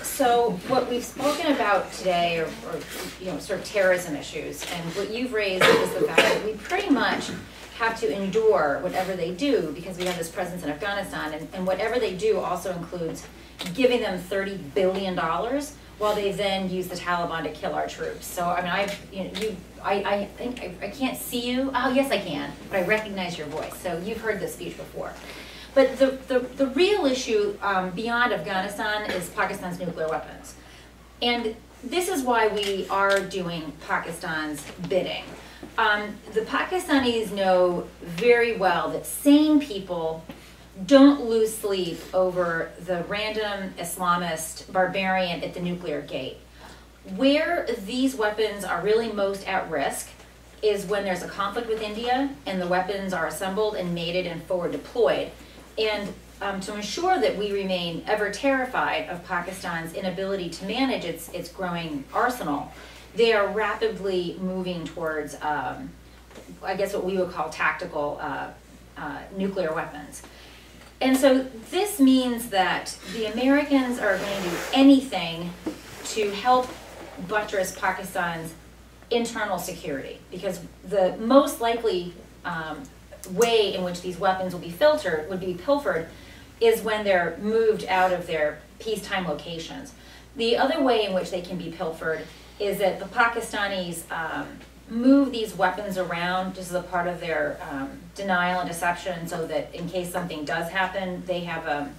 Speaker 3: So what we've spoken about today are sort of terrorism issues, and what you've raised is the fact that we pretty much have to endure whatever they do because we have this presence in Afghanistan, and whatever they do also includes giving them $30 billion while they then use the Taliban to kill our troops. So I mean, I think I can't see you. Oh yes, I can, but I recognize your voice. So you've heard this speech before. But the real issue beyond Afghanistan is Pakistan's nuclear weapons, and this is why we are doing Pakistan's bidding. The Pakistanis know very well that sane people don't lose sleep over the random Islamist barbarian at the nuclear gate. Where these weapons are really most at risk is when there's a conflict with India and the weapons are assembled and mated and forward deployed. And to ensure that we remain ever terrified of Pakistan's inability to manage its growing arsenal, they are rapidly moving towards, I guess what we would call tactical nuclear weapons. And so this means that the Americans are going to do anything to help buttress Pakistan's internal security, because the most likely way in which these weapons would be pilfered is when they're moved out of their peacetime locations. The other way in which they can be pilfered is that the Pakistanis move these weapons around just as a part of their denial and deception, so that in case something does happen, they have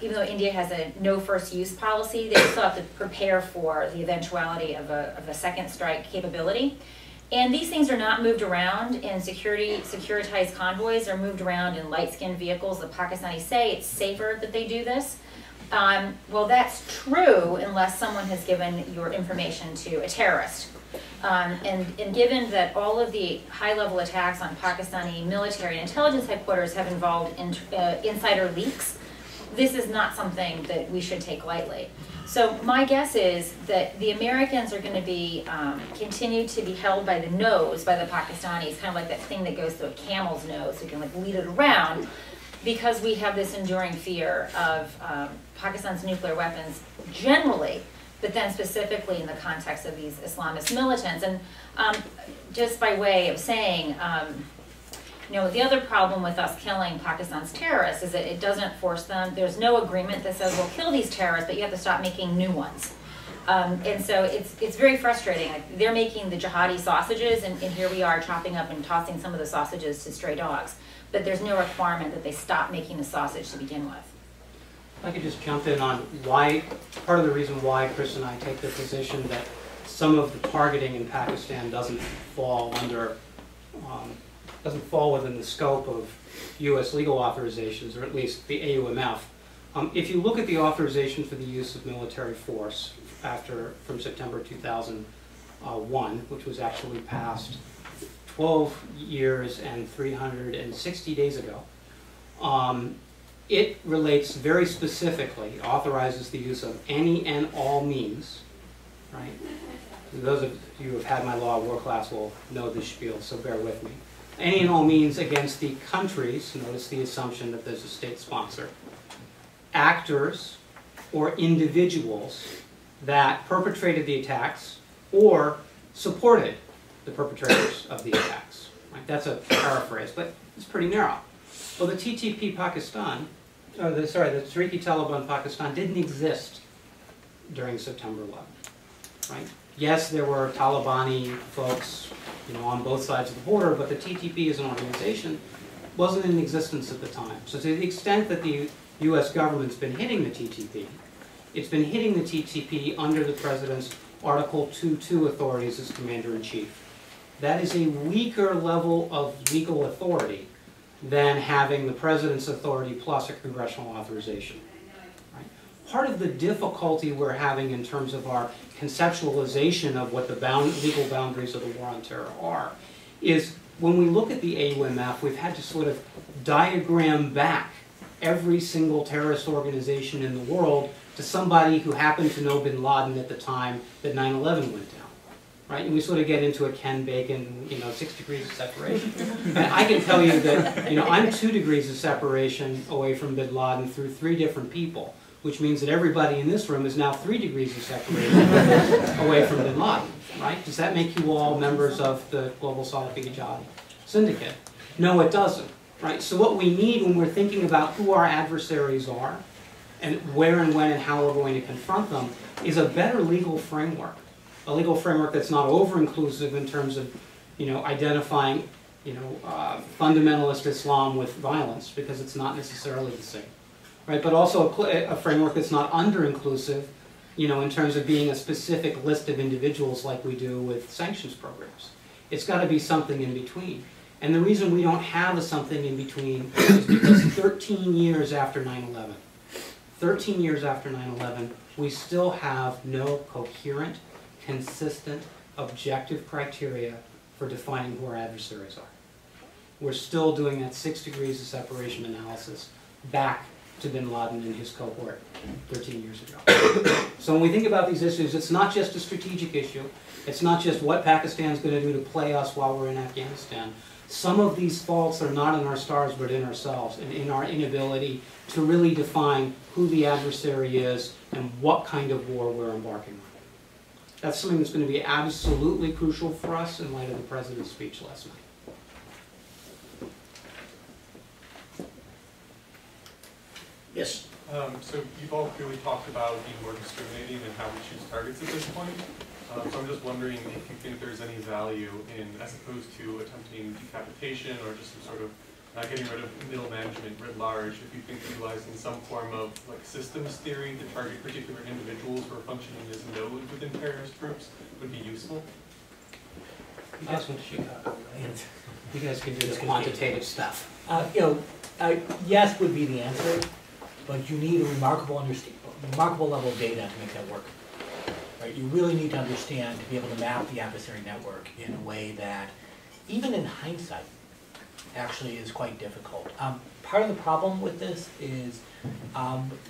Speaker 3: even though India has a no first use policy, they still have to prepare for the eventuality of a second strike capability. And these things are not moved around in securitized convoys. They're moved around in light-skinned vehicles. The Pakistanis say it's safer that they do this. Well, that's true unless someone has given your information to a terrorist. And given that all of the high-level attacks on Pakistani military and intelligence headquarters have involved insider leaks, this is not something that we should take lightly. So my guess is that the Americans are going to be continue to be held by the nose by the Pakistanis, kind of like that thing that goes through a camel's nose, who can like lead it around, because we have this enduring fear of Pakistan's nuclear weapons generally, but then specifically in the context of these Islamist militants. And just by way of saying, the other problem with us killing Pakistan's terrorists is that it doesn't force them. There's no agreement that says we'll kill these terrorists, but you have to stop making new ones. And so it's very frustrating. Like, they're making the jihadi sausages, and here we are chopping up and tossing some of the sausages to stray dogs. But there's no requirement that they stop making the sausage to begin with.
Speaker 4: If I could just jump in on why, part of the reason why Chris and I take the position that some of the targeting in Pakistan doesn't fall within the scope of U.S. legal authorizations, or at least the AUMF. If you look at the authorization for the use of military force from September 2001, which was actually passed 12 years and 360 days ago, it relates very specifically, authorizes the use of any and all means, right? Those of you who have had my law of war class will know this spiel, so bear with me. Any and all means against the countries, notice the assumption that there's a state sponsor, actors or individuals that perpetrated the attacks or supported the perpetrators of the attacks. Right? That's a paraphrase, but it's pretty narrow. Well, the TTP Pakistan, the Tehrik-i-Taliban Pakistan didn't exist during September 11th, right? Yes, there were Talibani folks, on both sides of the border, but the TTP as an organization wasn't in existence at the time. So to the extent that the U.S. government's been hitting the TTP, it's been hitting the TTP under the President's Article 2.2 authorities as Commander-in-Chief. That is a weaker level of legal authority than having the President's authority plus a congressional authorization. Right? Part of the difficulty we're having in terms of our conceptualization of what the legal boundaries of the war on terror are is when we look at the AUMF, we've had to sort of diagram back every single terrorist organization in the world to somebody who happened to know bin Laden at the time that 9/11 went down. Right? And we sort of get into a Ken Bacon, 6 degrees of separation. And I can tell you that, I'm 2 degrees of separation away from bin Laden through 3 different people, which means that everybody in this room is now 3 degrees of separation away from bin Laden. Right? Does that make you all members of the Global Salafi Jihadi Syndicate? No, it doesn't. Right? So what we need when we're thinking about who our adversaries are and where and when and how we're going to confront them is a better legal framework. A legal framework that's not over-inclusive in terms of, identifying, fundamentalist Islam with violence, because it's not necessarily the same, right? But also a framework that's not under-inclusive, in terms of being a specific list of individuals like we do with sanctions programs. It's got to be something in between. And the reason we don't have a something in between is because 13 years after 9/11, 13 years after 9/11, we still have no coherent, consistent, objective criteria for defining who our adversaries are. We're still doing that 6 degrees of separation analysis back to bin Laden and his cohort 13 years ago. So when we think about these issues, it's not just a strategic issue. It's not just what Pakistan's going to do to play us while we're in Afghanistan. Some of these faults are not in our stars, but in ourselves and in our inability to really define who the adversary is and what kind of war we're embarking on. That's something that's going to be absolutely crucial for us in light of the President's speech last night.
Speaker 1: Yes.
Speaker 7: So you've all clearly talked about being more discriminating and how we choose targets at this point. So I'm just wondering if you think there's any value in, as opposed to attempting decapitation or just some sort of getting rid of middle management writ large, if you think utilizing some form of systems theory to target particular individuals who are functioning as nodes within terrorist groups would be useful.
Speaker 4: You guys went to Chicago, right? You guys can do the quantitative stuff.
Speaker 2: Yes would be the answer, but you need a remarkable level of data to make that work. Right? You really need to understand, to be able to map the adversary network in a way that, even in hindsight, actually is quite difficult. Part of the problem with this is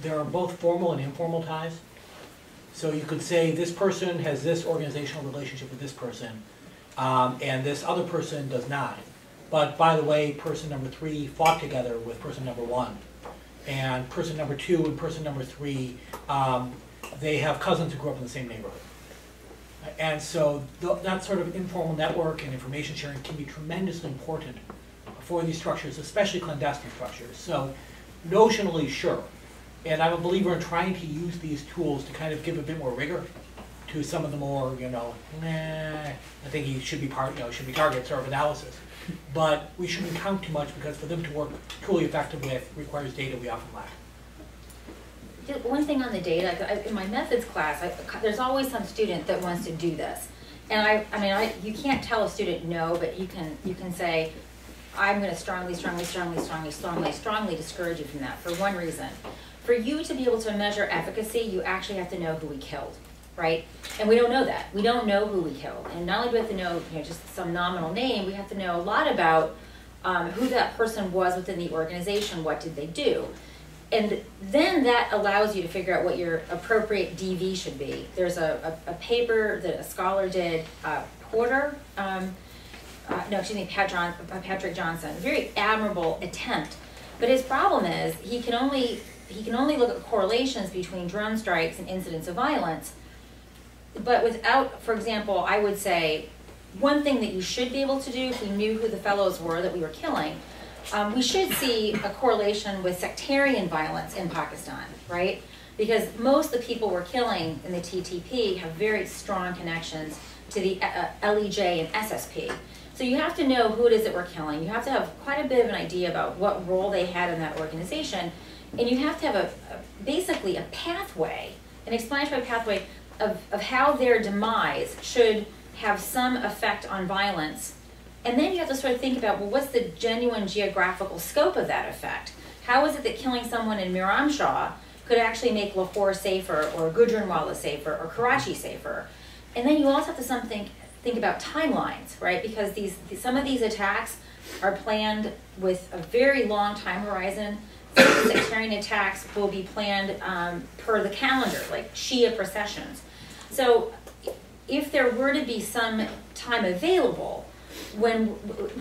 Speaker 2: there are both formal and informal ties. So you could say this person has this organizational relationship with this person, and this other person does not. But by the way, person number 3 fought together with person number 1. And person number 2 and person number 3, they have cousins who grew up in the same neighborhood. And so that sort of informal network and information sharing can be tremendously important for these structures, especially clandestine structures. So notionally, sure. And I'm a believer in trying to use these tools to kind of give a bit more rigor to some of the more, I think he should be should be target sort of analysis. But we shouldn't count too much because for them to work truly effective with requires data we often lack.
Speaker 3: Just one thing on the data, in my methods class, there's always some student that wants to do this. And you can't tell a student no, but you can say, I'm going to strongly discourage you from that for one reason. For you to be able to measure efficacy, you actually have to know who we killed, right? And we don't know that. We don't know who we killed. And not only do we have to know just some nominal name, we have to know a lot about who that person was within the organization, what did they do. And then that allows you to figure out what your appropriate DV should be. There's a paper that a scholar did, Patrick Johnson, a very admirable attempt. But his problem is he can only look at correlations between drone strikes and incidents of violence. But without, for example, I would say one thing that you should be able to do if we knew who the fellows were that we were killing, we should see a correlation with sectarian violence in Pakistan, right? Because most of the people we're killing in the TTP have very strong connections to the LEJ and SSP. So you have to know who it is that we're killing. You have to have quite a bit of an idea about what role they had in that organization. And you have to have basically a pathway, an explanatory pathway of how their demise should have some effect on violence. And then you have to sort of think about, well, what's the genuine geographical scope of that effect? How is it that killing someone in Miramshah could actually make Lahore safer, or Gujranwala safer, or Karachi safer? And then you also have to think about timelines, right? Because some of these attacks are planned with a very long time horizon. Some sectarian attacks will be planned per the calendar, like Shia processions. So if there were to be some time available,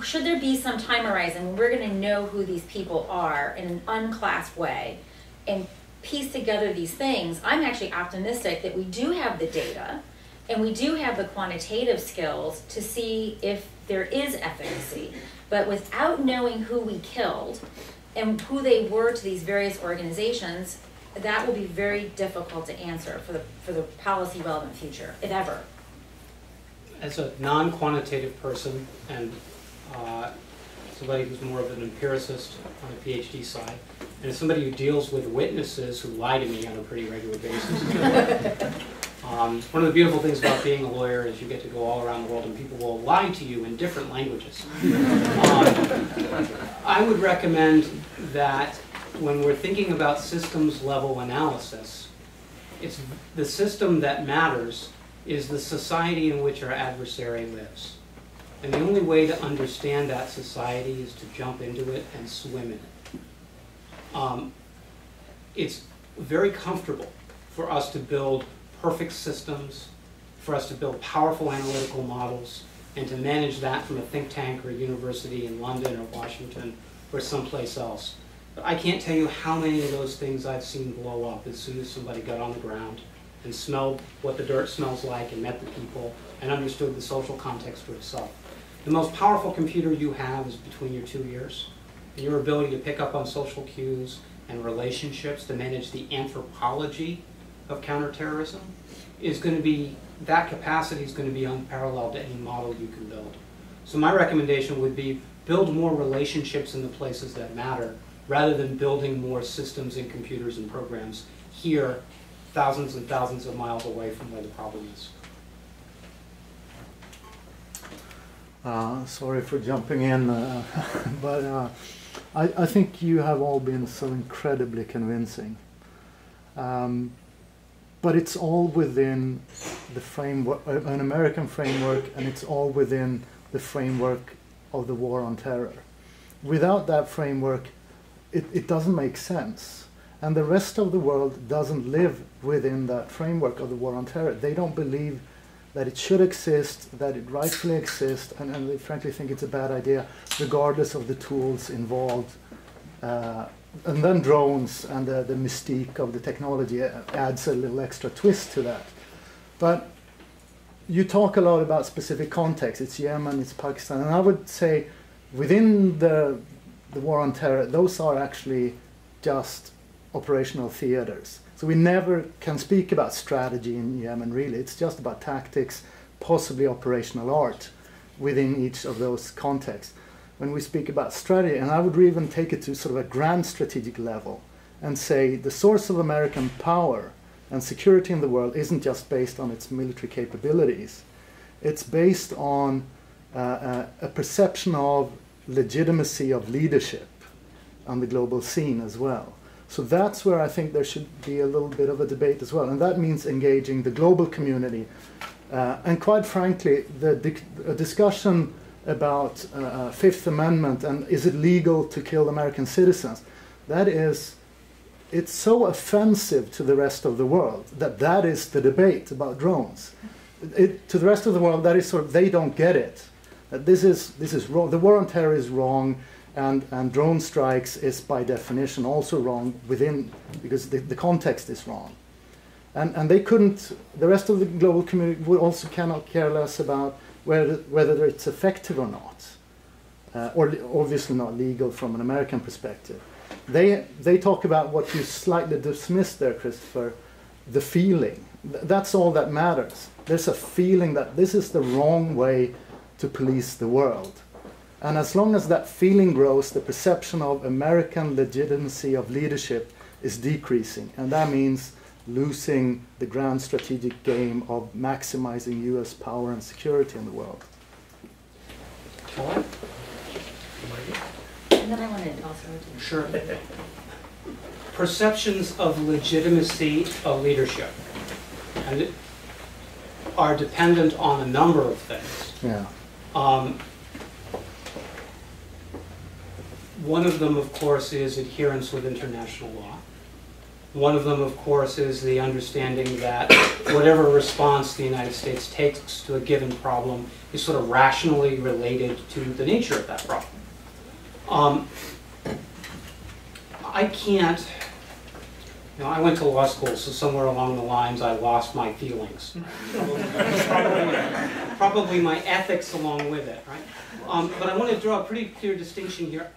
Speaker 3: should there be some time horizon when we're going to know who these people are in an unclassed way and piece together these things, I'm actually optimistic that we do have the data and we do have the quantitative skills to see if there is efficacy. But without knowing who we killed and who they were to these various organizations, that will be very difficult to answer for the policy relevant future, if ever.
Speaker 4: As a non-quantitative person and somebody who's more of an empiricist on the PhD side, and as somebody who deals with witnesses who lie to me on a pretty regular basis, one of the beautiful things about being a lawyer is you get to go all around the world and people will lie to you in different languages. I would recommend that when we're thinking about systems level analysis, it's the system that matters is the society in which our adversary lives. And the only way to understand that society is to jump into it and swim in it. It's very comfortable for us to build perfect systems, for us to build powerful analytical models, and to manage that from a think tank or a university in London or Washington or someplace else. But I can't tell you how many of those things I've seen blow up as soon as somebody got on the ground and smelled what the dirt smells like and met the people and understood the social context for itself. The most powerful computer you have is between your 2 ears. And your ability to pick up on social cues and relationships to manage the anthropology of counterterrorism is going to be, that capacity is going to be unparalleled to any model you can build. So my recommendation would be build more relationships in the places that matter rather than building more systems and computers and programs here thousands and thousands of miles away from where the problem is.
Speaker 8: Sorry for jumping in, but I think you have all been so incredibly convincing. But it's all within the framework, an American framework, and it's all within the framework of the war on terror. Without that framework, it doesn't make sense. And the rest of the world doesn't live within that framework of the war on terror. They don't believe that it should exist, that it rightfully exists, and they frankly think it's a bad idea, regardless of the tools involved. And then drones and the mystique of the technology adds a little extra twist to that. But you talk a lot about specific contexts. It's Yemen, it's Pakistan, and I would say within the war on terror, those are actually just operational theaters. So we never can speak about strategy in Yemen, really. It's just about tactics, possibly operational art within each of those contexts. When we speak about strategy, and I would even take it to sort of a grand strategic level and say the source of American power and security in the world isn't just based on its military capabilities. It's based on a perception of legitimacy of leadership on the global scene as well. So that's where I think there should be a little bit of a debate as well. And that means engaging the global community. And quite frankly, a discussion about Fifth Amendment and is it legal to kill American citizens, it's so offensive to the rest of the world that is the debate about drones. To the rest of the world, that is sort of, they don't get it. That this is wrong. The war on terror is wrong, and drone strikes is by definition also wrong because the context is wrong. And they couldn't, the rest of the global community also cannot care less about whether it's effective or not, or obviously not legal from an American perspective. They talk about what you slightly dismissed there, Christopher, the feeling. That's all that matters. There's a feeling that this is the wrong way to police the world. And as long as that feeling grows, the perception of American legitimacy of leadership is decreasing. And that means losing the grand strategic game of maximizing US power and security in the world.
Speaker 3: And then I wanted also to...
Speaker 4: Sure. Perceptions of legitimacy of leadership and are dependent on a number of things.
Speaker 8: Yeah.
Speaker 4: One of them, of course, is adherence with international law. One of them, of course, is the understanding that whatever response the United States takes to a given problem is sort of rationally related to the nature of that problem. I can't, I went to law school, so somewhere along the lines I lost my feelings. Probably my ethics along with it, right? But I want to draw a pretty clear distinction here.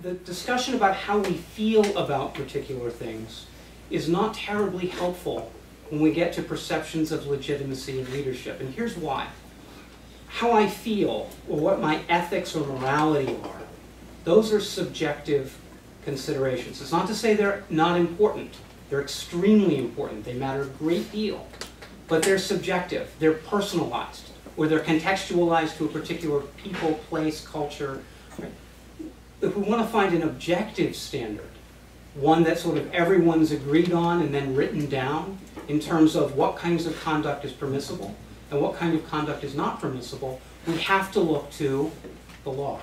Speaker 4: The discussion about how we feel about particular things is not terribly helpful when we get to perceptions of legitimacy and leadership. And here's why. How I feel, or what my ethics or morality are, those are subjective considerations. It's not to say they're not important. They're extremely important. They matter a great deal. But they're subjective. They're personalized, or they're contextualized to a particular people, place, culture. If we want to find an objective standard, one that sort of everyone's agreed on and then written down in terms of what kinds of conduct is permissible and what kind of conduct is not permissible, we have to look to the law.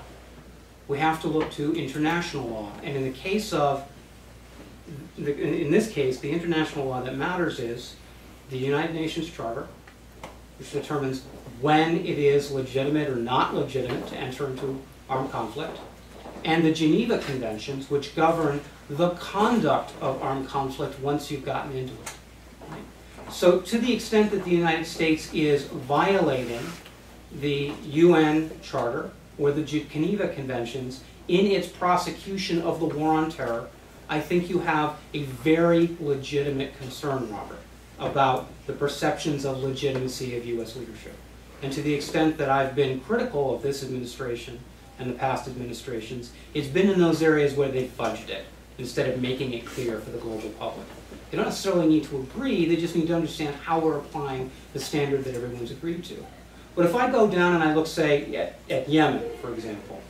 Speaker 4: We have to look to international law. And in the case of, in this case, the international law that matters is the United Nations Charter, which determines when it is legitimate or not legitimate to enter into armed conflict, and the Geneva Conventions, which govern the conduct of armed conflict once you've gotten into it. Right? So to the extent that the United States is violating the UN Charter or the Geneva Conventions in its prosecution of the war on terror, I think you have a very legitimate concern, Robert, about the perceptions of legitimacy of US leadership. And to the extent that I've been critical of this administration and the past administrations, it's been in those areas where they've fudged it instead of making it clear for the global public. They don't necessarily need to agree, they just need to understand how we're applying the standard that everyone's agreed to. But if I go down and I look, say, at Yemen, for example,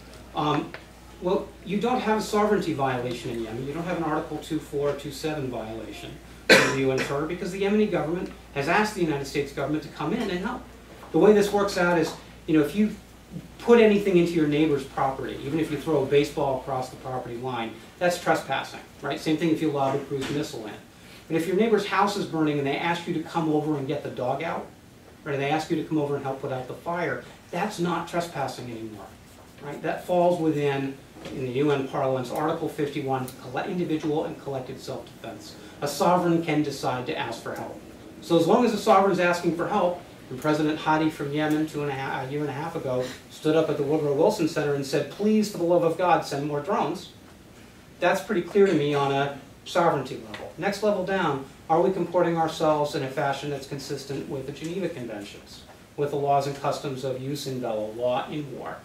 Speaker 4: well, you don't have a sovereignty violation in Yemen. You don't have an Article 2.4 or 2.7 violation of the UN Charter because the Yemeni government has asked the United States government to come in and help. The way this works out is, if you put anything into your neighbor's property, even if you throw a baseball across the property line, that's trespassing, right? Same thing if you lob a cruise missile in. But if your neighbor's house is burning and they ask you to come over and get the dog out, or they ask you to come over and help put out the fire, that's not trespassing anymore, right? That falls within, in the UN parlance, Article 51, individual and collective self-defense. A sovereign can decide to ask for help. So as long as the sovereign's asking for help, and President Hadi from Yemen a year and a half ago stood up at the Woodrow Wilson Center and said, please, for the love of God, send more drones. That's pretty clear to me on a sovereignty level. Next level down, are we comporting ourselves in a fashion that's consistent with the Geneva Conventions, with the laws and customs of jus in bello, law in war?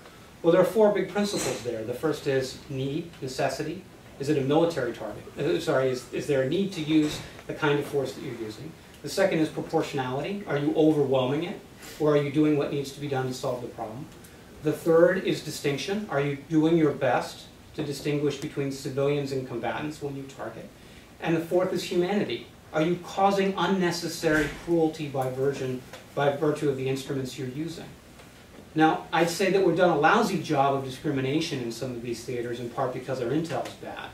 Speaker 4: Well, there are four big principles there. The first is need, necessity. Is it a military target? Is there a need to use the kind of force that you're using? The second is proportionality. Are you overwhelming it? Or are you doing what needs to be done to solve the problem? The third is distinction. Are you doing your best to distinguish between civilians and combatants when you target? And the fourth is humanity. Are you causing unnecessary cruelty by virtue of the instruments you're using? Now, I'd say that we've done a lousy job of discrimination in some of these theaters, in part because our intel's bad.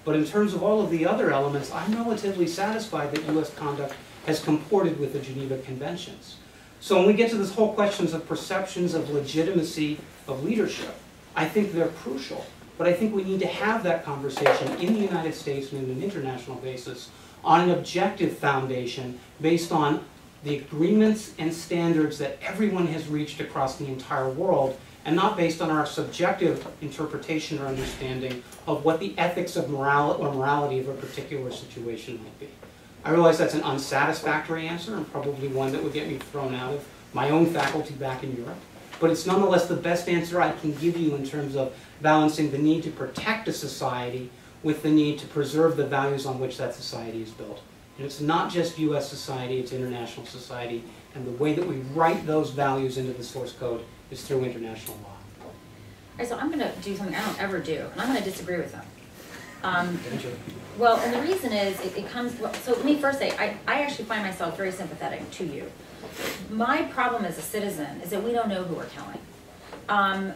Speaker 4: But in terms of all of the other elements, I'm relatively satisfied that U.S. conduct has comported with the Geneva Conventions. So when we get to this whole questions of perceptions of legitimacy of leadership, I think they're crucial. But I think we need to have that conversation in the United States and in an international basis on an objective foundation based on the agreements and standards that everyone has reached across the entire world, and not based on our subjective interpretation or understanding of what the ethics of morality of a particular situation might be. I realize that's an unsatisfactory answer, and probably one that would get me thrown out of my own faculty back in Europe, but it's nonetheless the best answer I can give you in terms of balancing the need to protect a society with the need to preserve the values on which that society is built. And it's not just U.S. society, it's international society, and the way that we write those values into the source code is through international law.
Speaker 3: All right, so I'm going to do something I don't ever do, and I'm going to disagree with them. Well, and the reason is, it comes, well, so let me first say, I actually find myself very sympathetic to you. My problem as a citizen is that we don't know who we're killing.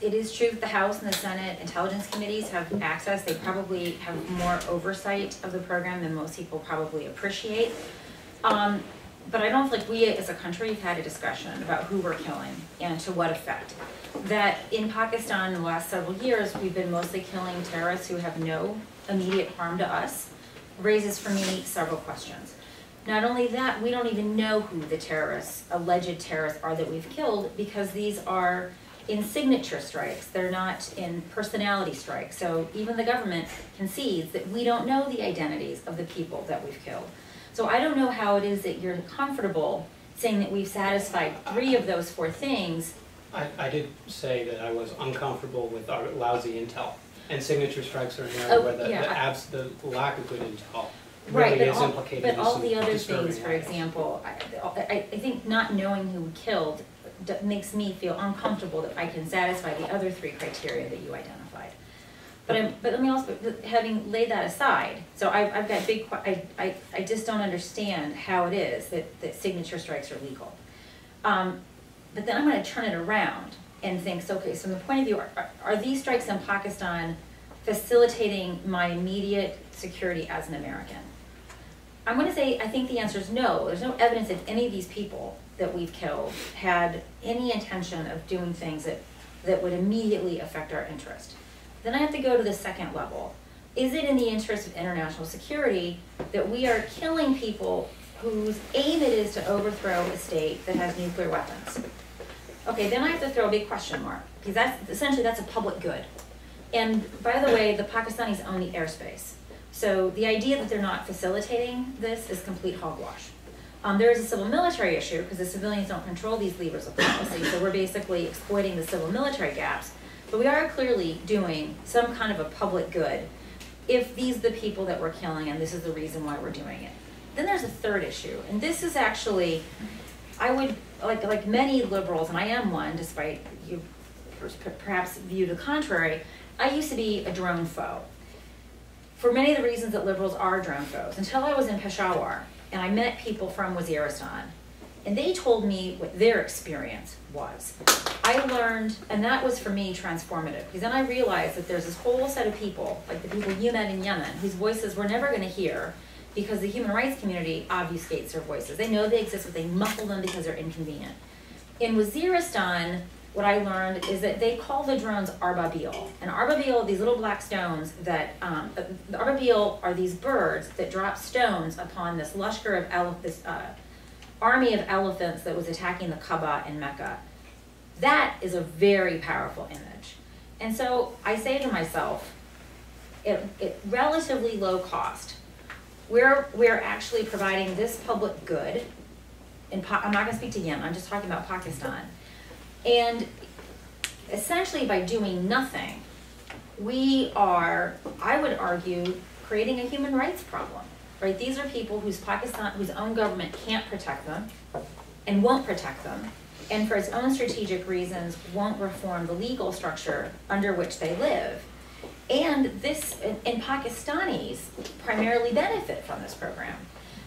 Speaker 3: It is true that the House and the Senate intelligence committees have access. They probably have more oversight of the program than most people probably appreciate. But I don't feel like we as a country have had a discussion about who we're killing and to what effect. That in Pakistan in the last several years, we've been mostly killing terrorists who have no immediate harm to us, raises for me several questions. Not only that, we don't even know who the terrorists, alleged terrorists, are that we've killed, because these are in signature strikes. They're not in personality strikes. So even the government concedes that we don't know the identities of the people that we've killed. So I don't know how it is that you're comfortable saying that we've satisfied 3 of those 4 things.
Speaker 4: I did say that I was uncomfortable with our lousy intel. And signature strikes are an area where the lack of good intel really is implicated.
Speaker 3: But all the other things, for example, I think not knowing who we killed makes me feel uncomfortable that I can satisfy the other 3 criteria that you identified. But let me also, having laid that aside, so I've got big, I just don't understand how it is that signature strikes are legal. But then I'm going to turn it around and think, so, okay, so from the point of view, are these strikes in Pakistan facilitating my immediate security as an American? I'm going to say, I think the answer is no. There's no evidence that any of these people that we've killed had any intention of doing things that would immediately affect our interest. Then I have to go to the second level. Is it in the interest of international security that we are killing people whose aim it is to overthrow a state that has nuclear weapons? Okay, then I have to throw a big question mark, because that's a public good. And by the way, the Pakistanis own the airspace. So the idea that they're not facilitating this is complete hogwash. There is a civil military issue, because the civilians don't control these levers of policy, so we're basically exploiting the civil military gaps. But we are clearly doing some kind of a public good if these are the people that we're killing and this is the reason why we're doing it. Then there's a third issue, and this is actually, I would, like many liberals, and I am one, despite you perhaps view the contrary, I used to be a drone foe. For many of the reasons that liberals are drone foes, until I was in Peshawar, and I met people from Waziristan, and they told me what their experience was. I learned, and that was for me transformative, because then I realized that there's this whole set of people, like the people you met in Yemen, whose voices we're never going to hear because the human rights community obfuscates their voices. They know they exist, but they muffle them because they're inconvenient. In Waziristan, what I learned is that they call the drones arbabil. And arbabil are these little black stones that, the arbabil are these birds that drop stones upon this lashkar of this army of elephants that was attacking the Kaaba in Mecca. That is a very powerful image. And so I say to myself, at relatively low cost, we're actually providing this public good. I'm not going to speak to Yemen, I'm just talking about Pakistan. And essentially by doing nothing, we are, I would argue, creating a human rights problem, right? These are people whose own government can't protect them and won't protect them, and for its own strategic reasons won't reform the legal structure under which they live. And Pakistanis primarily benefit from this program.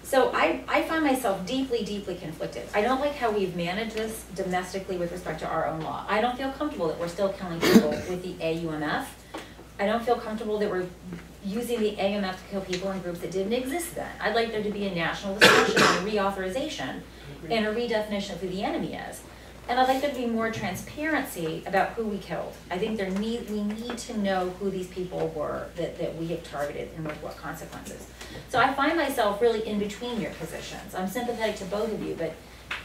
Speaker 3: So I find myself deeply, deeply conflicted. I don't like how we've managed this domestically with respect to our own law. I don't feel comfortable that we're still killing people with the AUMF. I don't feel comfortable that we're using the AUMF to kill people in groups that didn't exist then. I'd like there to be a national discussion on reauthorization and a redefinition of who the enemy is. And I'd like there to be more transparency about who we killed. I think we need to know who these people were that we have targeted and with what consequences. So I find myself really in between your positions. I'm sympathetic to both of you, but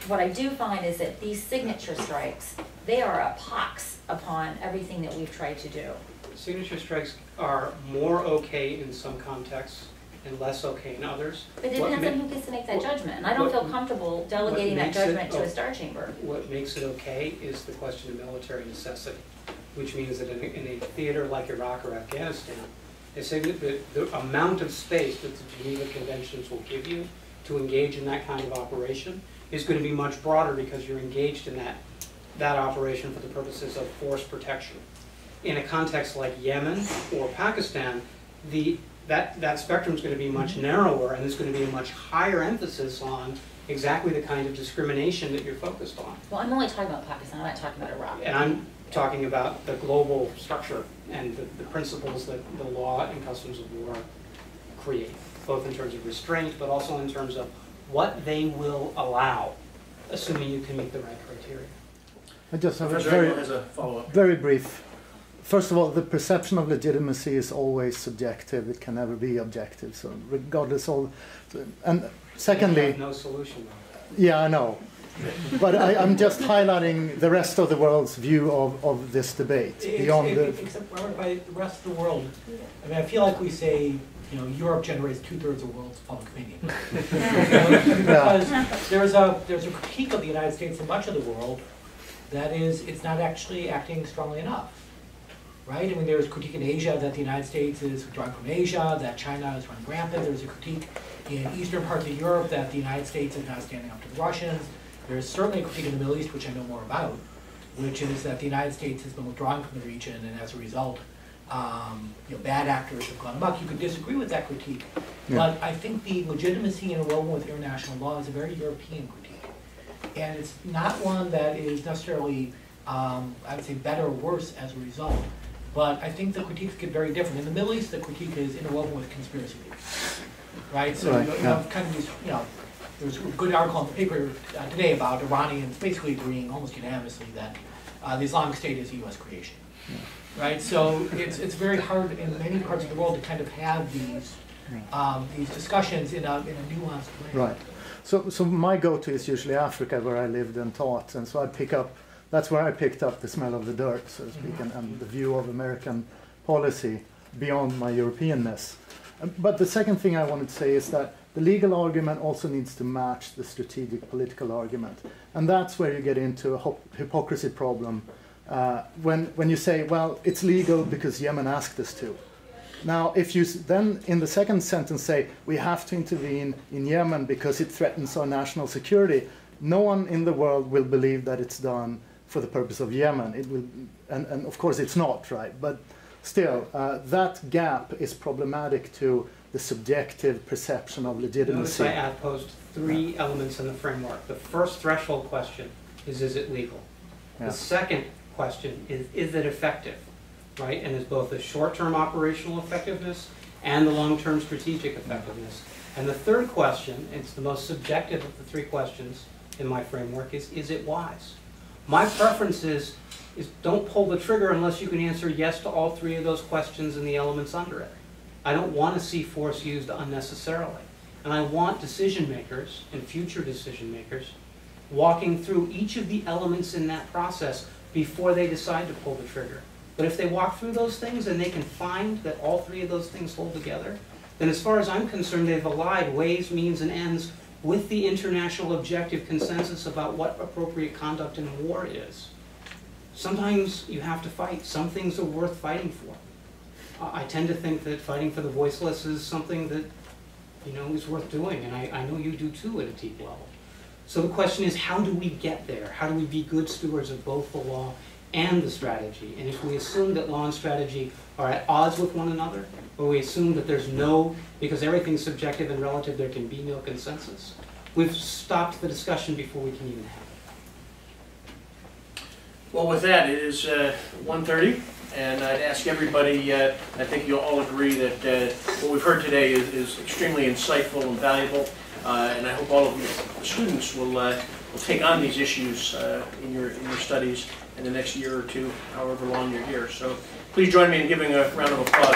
Speaker 3: what I do find is that these signature strikes, they are a pox upon everything that we've tried to do.
Speaker 4: Signature strikes are more okay in some contexts and less okay in others.
Speaker 3: But it depends on who gets to make that judgment. And I don't feel comfortable delegating that judgment to a star chamber. What
Speaker 4: makes it okay is the question of military necessity, which means that in a theater like Iraq or Afghanistan, they say that the amount of space that the Geneva Conventions will give you to engage in that kind of operation is going to be much broader because you're engaged in that operation for the purposes of force protection. In a context like Yemen or Pakistan, that spectrum is going to be much narrower, and there's going to be a much higher emphasis on exactly the kind of discrimination that you're focused on.
Speaker 3: Well, I'm only talking about Pakistan, I'm not talking about Iraq.
Speaker 4: And I'm talking about the global structure and the principles that the law and customs of war create, both in terms of restraint, but also in terms of what they will allow, assuming you can meet the right criteria.
Speaker 8: I just have
Speaker 1: a follow-up.
Speaker 8: Very brief. First of all, the perception of legitimacy is always subjective. It can never be objective. So regardless of, and secondly,
Speaker 4: you have no solution though.
Speaker 8: Yeah, I know. But I'm just highlighting the rest of the world's view of this debate.
Speaker 2: Except by the rest of the world, I mean, I feel like we say, you know, Europe generates 2/3 of the world's public opinion. Because there's a critique of the United States in much of the world that is, it's not actually acting strongly enough. Right? I mean, there's a critique in Asia that the United States is withdrawing from Asia, that China is running rampant. There's a critique in eastern parts of Europe that the United States is not standing up to the Russians. There's certainly a critique in the Middle East, which I know more about, which is that the United States has been withdrawing from the region, and as a result, bad actors have gone amok. You could disagree with that critique, but I think the legitimacy and involvement with international law is a very European critique, and it's not one that is necessarily, I would say, better or worse as a result. But I think the critiques get very different. In the Middle East, the critique is interwoven with conspiracy theories, right? So you have kind of these, there's a good article in the paper today about Iranians basically agreeing almost unanimously that the Islamic State is a U.S. creation, right? So it's very hard in many parts of the world to kind of have these discussions in a nuanced way.
Speaker 8: Right. So my go-to is usually Africa, where I lived and taught, and so I pick up. That's where I picked up the smell of the dirt, so to speak, and the view of American policy beyond my Europeanness. But the second thing I wanted to say is that the legal argument also needs to match the strategic political argument. And that's where you get into a hypocrisy problem when you say, well, it's legal because Yemen asked us to. Now, if you then in the second sentence say, we have to intervene in Yemen because it threatens our national security, no one in the world will believe that it's done for the purpose of Yemen. It will, and of course it's not, right? But still, that gap is problematic to the subjective perception of legitimacy.
Speaker 4: Notice I posed 3 elements in the framework. The first threshold question is it legal? The second question is it effective? Right? And is both the short-term operational effectiveness and the long-term strategic effectiveness. And the third question, it's the most subjective of the 3 questions in my framework, is it wise? My preference is don't pull the trigger unless you can answer yes to all 3 of those questions and the elements under it. I don't want to see force used unnecessarily. And I want decision makers and future decision makers walking through each of the elements in that process before they decide to pull the trigger. But if they walk through those things and they can find that all three of those things hold together, then as far as I'm concerned, they've allied ways, means, and ends with the international objective consensus about what appropriate conduct in war is. Sometimes you have to fight. Some things are worth fighting for. I tend to think that fighting for the voiceless is something that, you know, is worth doing, and I know you do too at a deep level. So the question is, how do we get there? How do we be good stewards of both the law and the strategy? And if we assume that law and strategy are at odds with one another, or we assume that there's no, because everything's subjective and relative, there can be no consensus, we've stopped the discussion before we can even have it.
Speaker 1: Well, with that, it is 1:30, and I'd ask everybody, I think you'll all agree that what we've heard today is extremely insightful and valuable, and I hope all of you students will take on these issues in your studies in the next year or two, however long you're here. So please join me in giving a round of applause.